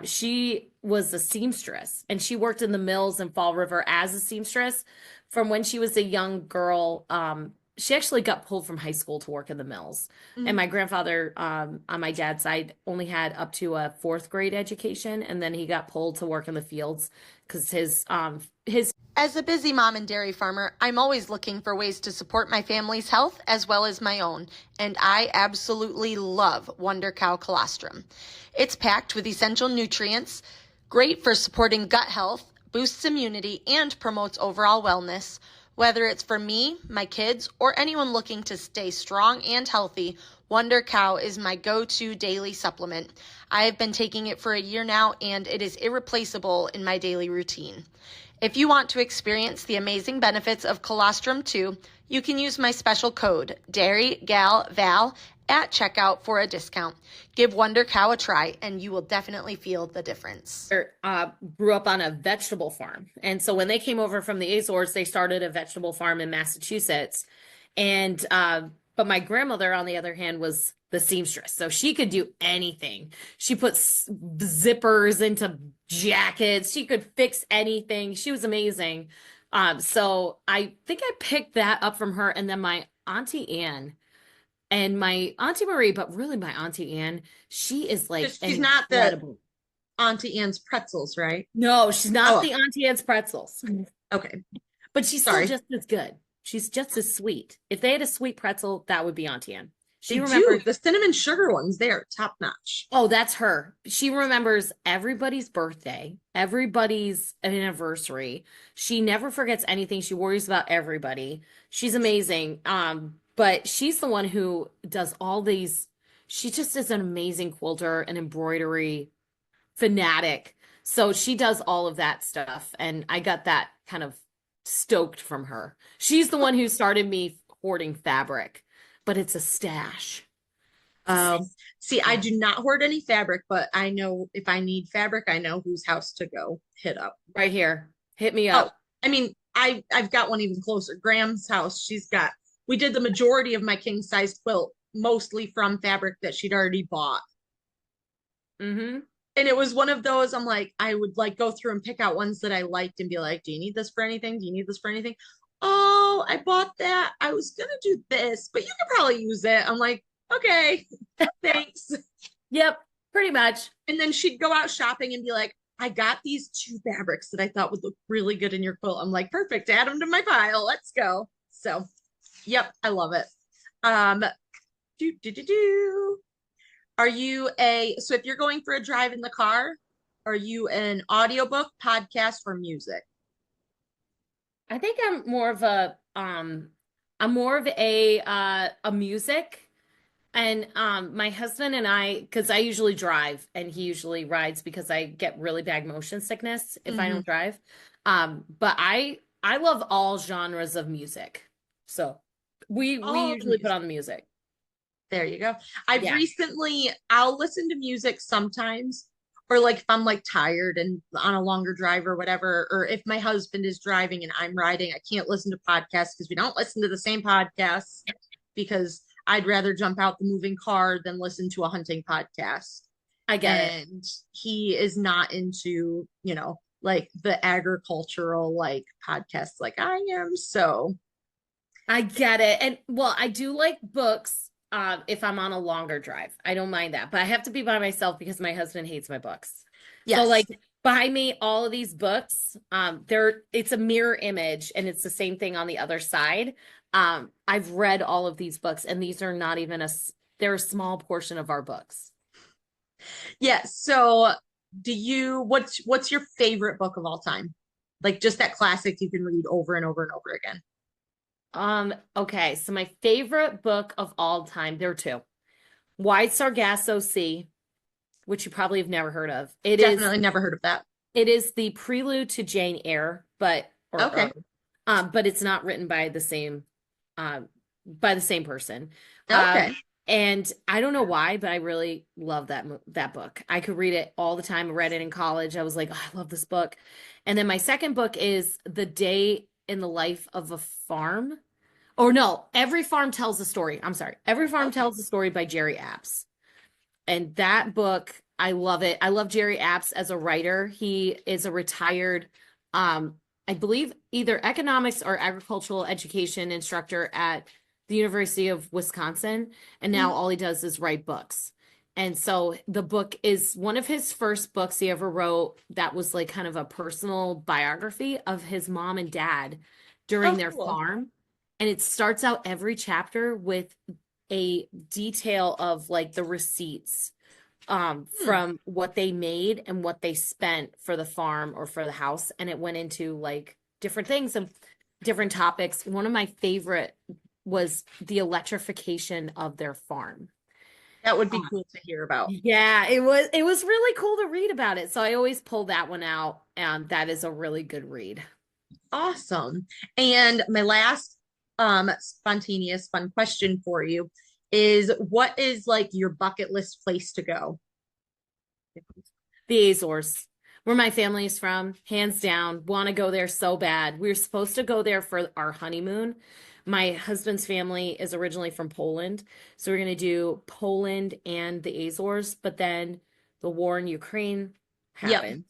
she was a seamstress, and she worked in the mills in Fall River as a seamstress from when she was a young girl. She actually got pulled from high school to work in the mills. And mm, my grandfather, on my dad's side, only had up to a fourth grade education, and then he got pulled to work in the fields because his As a busy mom and dairy farmer, I'm always looking for ways to support my family's health as well as my own, and I absolutely love Wonder Cow Colostrum. It's packed with essential nutrients, great for supporting gut health, boosts immunity, and promotes overall wellness. Whether it's for me, my kids, or anyone looking to stay strong and healthy, Wonder Cow is my go-to daily supplement. I have been taking it for a year now, and it is irreplaceable in my daily routine. If you want to experience the amazing benefits of colostrum too, you can use my special code DairyGalVal at checkout for a discount. Give Wonder Cow a try, and you will definitely feel the difference. grew up on a vegetable farm. And so when they came over from the Azores, they started a vegetable farm in Massachusetts. And but my grandmother, on the other hand, was the seamstress. So she could do anything. She put zippers into jackets. She could fix anything. She was amazing. So I think I picked that up from her. And then my Auntie Anne, And my Auntie Marie, but really my Auntie Anne, she is like an She's not the incredible. Auntie Anne's pretzels, right? No, she's not Oh, the Auntie Anne's pretzels, okay. but she's still Sorry. just as good. She's just as sweet. If they had a sweet pretzel, that would be Auntie Anne. They She do. remembers, The cinnamon sugar ones, they are top notch. oh, that's her. She remembers everybody's birthday, everybody's anniversary. She never forgets anything. She worries about everybody. She's amazing. But she's the one who does all these. She just is an amazing quilter and embroidery fanatic. So she does all of that stuff. And I got that kind of stoked from her. She's the one who started me hoarding fabric, but it's a stash. Um, See, I Yeah. do not hoard any fabric, but I know if I need fabric, I know whose house to go hit up. Right here. Hit me Oh, up. I mean, I've got one even closer. Graham's house, we did the majority of my king size quilt mostly from fabric that she'd already bought. Mm-hmm. And it was one of those, I'm like, I would like go through and pick out ones that I liked and be like, do you need this for anything? Do you need this for anything? Oh, I bought that. I was gonna do this, but you could probably use it. I'm like, okay, thanks. Yep, pretty much. And then she'd go out shopping and be like, I got these two fabrics that I thought would look really good in your quilt. I'm like, perfect, add them to my pile. Let's go. So, yep, I love it. Um, do do do do. Are you so if you're going for a drive in the car, are you an audiobook, podcast, or music? I think I'm more of a music. And my husband and I, because I usually drive and he usually rides because I get really bad motion sickness if I Hmm. don't drive. But I love all genres of music. So we All the usually put music. on the music. There you go. Yeah, I'll listen to music sometimes, or like if I'm like tired and on a longer drive or whatever, or if my husband is driving and I'm riding, I can't listen to podcasts because we don't listen to the same podcasts because I'd rather jump out the moving car than listen to a hunting podcast. I get it. And he is not into, like the agricultural like podcasts like I am. So, I get it. And well, I do like books if I'm on a longer drive. I don't mind that. But I have to be by myself because my husband hates my books. So like yes. behind me, all of these books, it's a mirror image and it's the same thing on the other side. I've read all of these books and these are not even they're a small portion of our books. Yes. So, what's your favorite book of all time? Like just that classic you can read over and over and over again. Okay, so my favorite book of all time, there are two. Wide Sargasso Sea, which you probably have never heard of. Definitely never heard of that. It is the prelude to Jane Eyre, Okay. but it's not written um, by the same person. Okay. And I don't know why, but I really love that book. I could read it all the time. I read it in college. I was like, oh, I love this book. And then my second book is The Day in the Life of a Farm. Or no, Every Farm Tells a Story. I'm sorry. Every Farm Okay. Tells a Story by Jerry Apps. And that book, I love it. I love Jerry Apps as a writer. He is a retired, I believe, either economics or agricultural education instructor at the University of Wisconsin. And now Mhm. all he does is write books. And so the book is one of his first books he ever wrote that was like kind of a personal biography of his mom and dad during Oh, their cool. farm. And it starts out every chapter with a detail of like the receipts Hmm. from what they made and what they spent for the farm or for the house, and it went into like different things and different topics. One of my favorite was the electrification of their farm. That would be Um, cool to hear about. yeah, it was really cool to read about it, so I always pull that one out, and that is a really good read. Awesome. And my last spontaneous fun question for you is what is like your bucket list place to go? The Azores, where my family is from, hands down, want to go there so bad. We were supposed to go there for our honeymoon. My husband's family is originally from Poland, so we're going to do Poland and the Azores, but then the war in Ukraine Yep.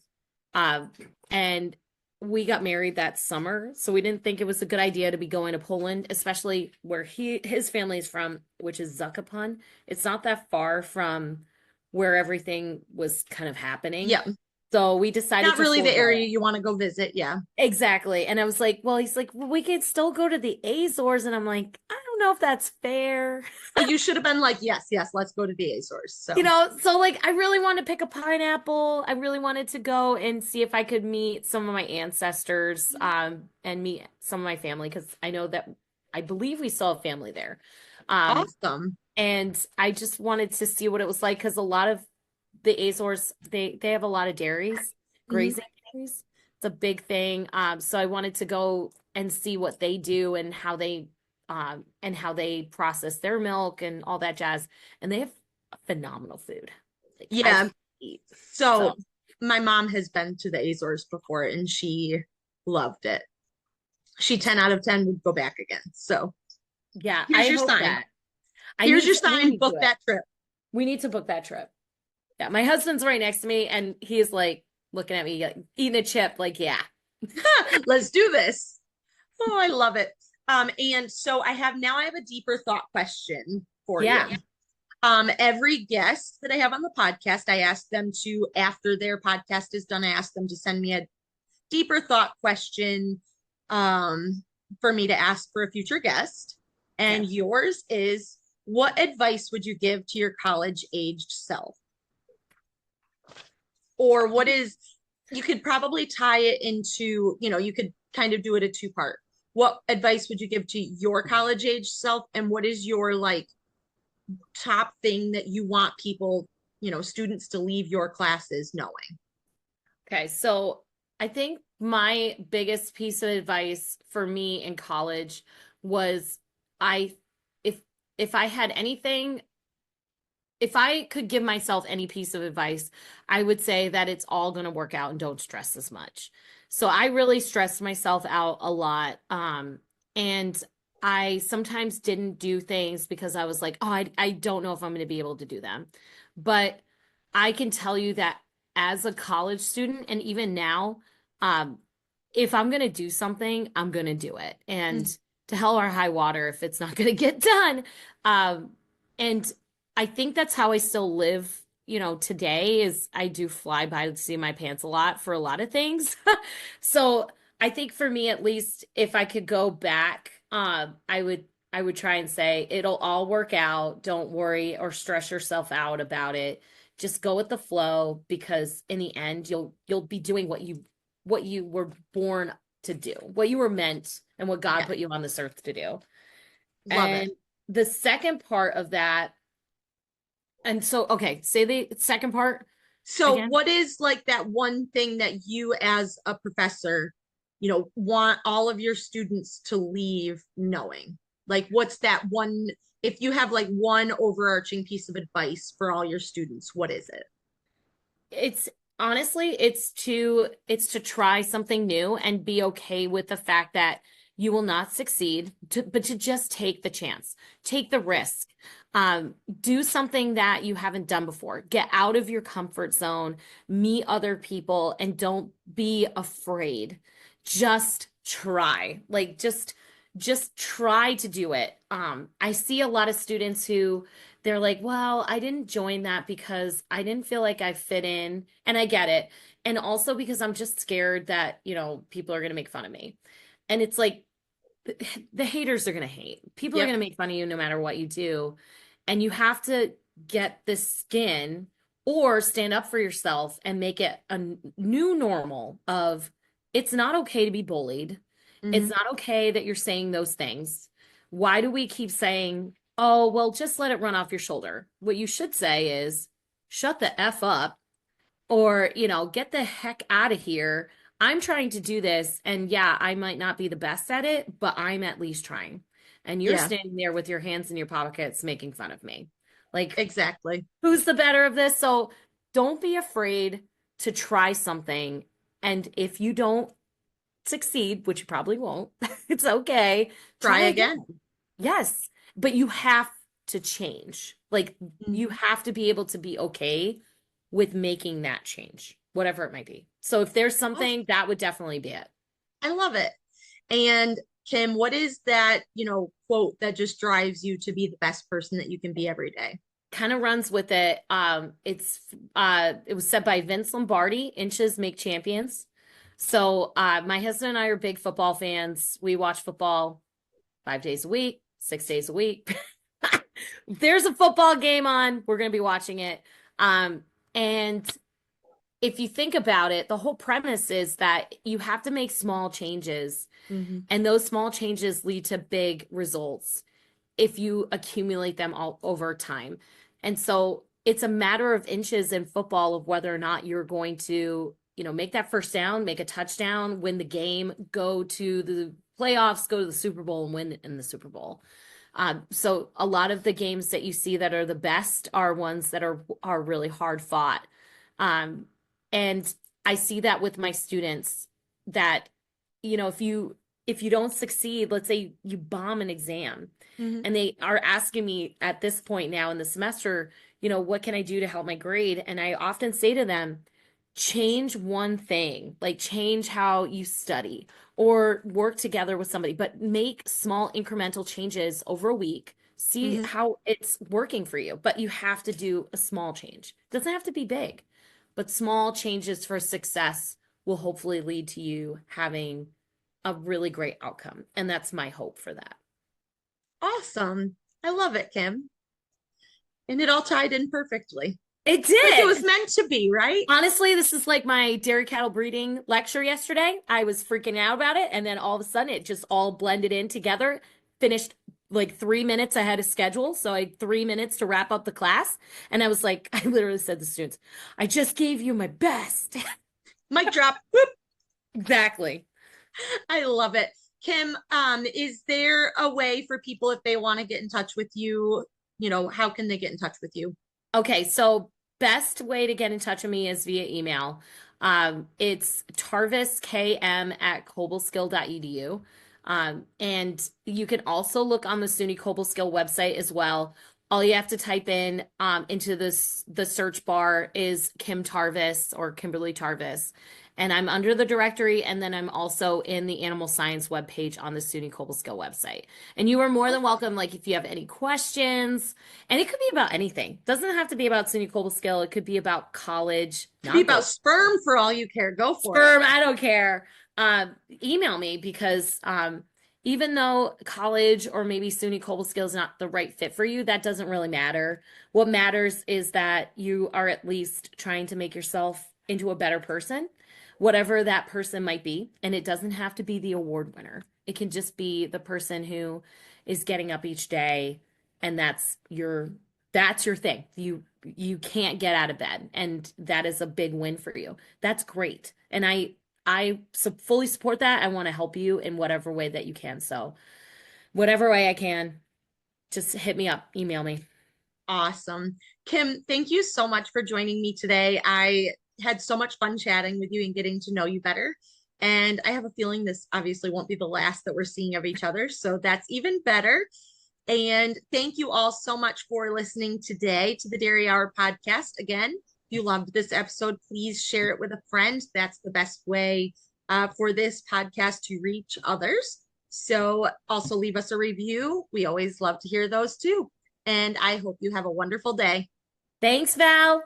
happened. And we got married that summer, so we didn't think it was a good idea to be going to Poland, especially where his family is from, which is Zakopane. It's not that far from where everything was kind of happening. Yeah. So we decided Not to really the forego area it. you want to go visit. Yeah. Exactly. And I was like, well, he's like, well, we could still go to the Azores. And I'm like, I don't know if that's fair. Oh, you should have been like, yes, yes, let's go to the Azores. You So know, so like I really wanted to pick a pineapple. I really wanted to go and see if I could meet some of my ancestors, and meet some of my family because I know that I believe we still have family there. Um, awesome. and I just wanted to see what it was like because a lot of the Azores, they have a lot of dairies, Mhm. grazing dairies. It's a big thing. So I wanted to go and see what they do and how they process their milk and all that jazz. And they have phenomenal food. Like I Yeah. can't eat. So So my mom has been to the Azores before and she loved it. She 10 out of 10 would go back again. So yeah, here's I your hope sign. that. I Here's need your to, we sign. need to Book do it. that trip. We need to book that trip. Yeah, my husband's right next to me and he's like looking at me like eating a chip, like, yeah. Let's do this. Oh, I love it. And so I have a deeper thought question for you. Yeah. Every guest that I have on the podcast, I ask them to, after their podcast is done, I ask them to send me a deeper thought question, for me to ask for a future guest. Okay. And yours is, what advice would you give to your college aged self? Or what is, you could probably tie it into, you could kind of do it a two-part. What advice would you give to your college age self? And what is your like top thing that you want people, students to leave your classes knowing? Okay, so I think my biggest piece of advice for me in college was I if if I had anything, if I could give myself any piece of advice, I would say that it's all going to work out and don't stress as much. So I really stressed myself out a lot. And I sometimes didn't do things because I was like, oh, I don't know if I'm going to be able to do them. But I can tell you that as a college student, and even now, um, if I'm going to do something, I'm going to do it. And Mhm. to hell or high water if it's not going to get done. And I think that's how I still live, today is I do fly by the seat of my pants a lot for a lot of things. So I think for me, at least, if I could go back, I would try and say it'll all work out. Don't worry or stress yourself out about it. Just go with the flow because in the end, you'll be doing what you were born to do, what you were meant, and what God Yeah, put you on this earth to do. love it. And the second part of that, and so, okay, say the second part So, again. what is like that one thing that you, as a professor, want all of your students to leave knowing? Like, what's that one? If you have like one overarching piece of advice for all your students, what is it? It's honestly, it's to try something new and be okay with the fact that you will not succeed, but to just take the chance, take the risk. Do something that you haven't done before. Get out of your comfort zone, meet other people, and don't be afraid. Just try. Like just try to do it. I see a lot of students who they're like, well, I didn't join that because I didn't feel like I fit in. And I get it. And also because I'm just scared that, people are going to make fun of me. And it's like, the haters are going to hate. People are Yep. going to make fun of you no matter what you do. And you have to get this skin or stand up for yourself and make it a new normal of it's not okay to be bullied. It's Hmm. not okay that you're saying those things. Why do we keep saying, oh, well, just let it run off your shoulder? What you should say is, shut the F up or, get the heck out of here. I'm trying to do this. And yeah, I might not be the best at it, but I'm at least trying. And you're Yeah, standing there with your hands in your pockets making fun of me. Like, exactly. who's the better of this? So don't be afraid to try something. And if you don't succeed, which you probably won't, it's okay. Try Try again. again. Yes. But you have to change. Like, you Mhm. have to be able to be okay with making that change. whatever it might be. So if there's Oh, something, that would definitely be it. I love it. And Kim, what is that, quote that just drives you to be the best person that you can be every day? Kind of runs with it. It was said by Vince Lombardi, inches make champions. So my husband and I are big football fans. We watch football 5 days a week, 6 days a week. If there's a football game on, we're going to be watching it. And if you think about it, the whole premise is that you have to make small changes, and those small changes lead to big results if you accumulate them all over time. And so it's a matter of inches in football of whether or not you're going to, make that first down, make a touchdown, win the game, go to the playoffs, go to the Super Bowl and win in the Super Bowl. So a lot of the games that you see that are the best are ones that are really hard fought. And I see that with my students that, if you don't succeed, let's say you bomb an exam, and they are asking me at this point now in the semester, what can I do to help my grade? And I often say to them, change one thing, like change how you study or work together with somebody, but make small incremental changes over a week. See how it's working for you, but you have to do a small change. It doesn't have to be big, but small changes for success will hopefully lead to you having a really great outcome. And that's my hope for that. Awesome. I love it, Kim. And it all tied in perfectly. It did. Like it was meant to be, right? Honestly, this is like my dairy cattle breeding lecture yesterday. I was freaking out about it. And then all of a sudden it just all blended in together, finished like 3 minutes ahead of schedule. So I had 3 minutes to wrap up the class. And I was like, I literally said to the students, I just gave you my best. Mic drop. Whoop. Exactly. I love it. Kim, is there a way for people if they want to get in touch with you, how can they get in touch with you? Okay, so best way to get in touch with me is via email. It's tarviskm@cobleskill.edu. And you can also look on the SUNY Cobleskill website as well. All you have to type in into the search bar is Kim Tarvis or Kimberly Tarvis. And I'm under the directory, and then I'm also in the animal science webpage on the SUNY Cobleskill website. And you are more than welcome, like if you have any questions, and it could be about anything. It doesn't have to be about SUNY Cobleskill. It could be about college. It could be about sperm for all you care. Go for sperm, it. I don't care. Email me because even though college or maybe SUNY Cobleskill is not the right fit for you, that doesn't really matter. What matters is that you are at least trying to make yourself into a better person, whatever that person might be. And it doesn't have to be the award winner. It can just be the person who is getting up each day, and that's your thing. You can't get out of bed, and that is a big win for you. That's great. And I fully support that. I want to help you in whatever way that you can. So whatever way I can, just hit me up, email me. Awesome. Kim, thank you so much for joining me today. I had so much fun chatting with you and getting to know you better. And I have a feeling this obviously won't be the last that we're seeing of each other. So that's even better. And thank you all so much for listening today to the Dairy Hour podcast. Again, if you loved this episode, please share it with a friend. That's the best way for this podcast to reach others. So also leave us a review. We always love to hear those too. And I hope you have a wonderful day. Thanks, Val.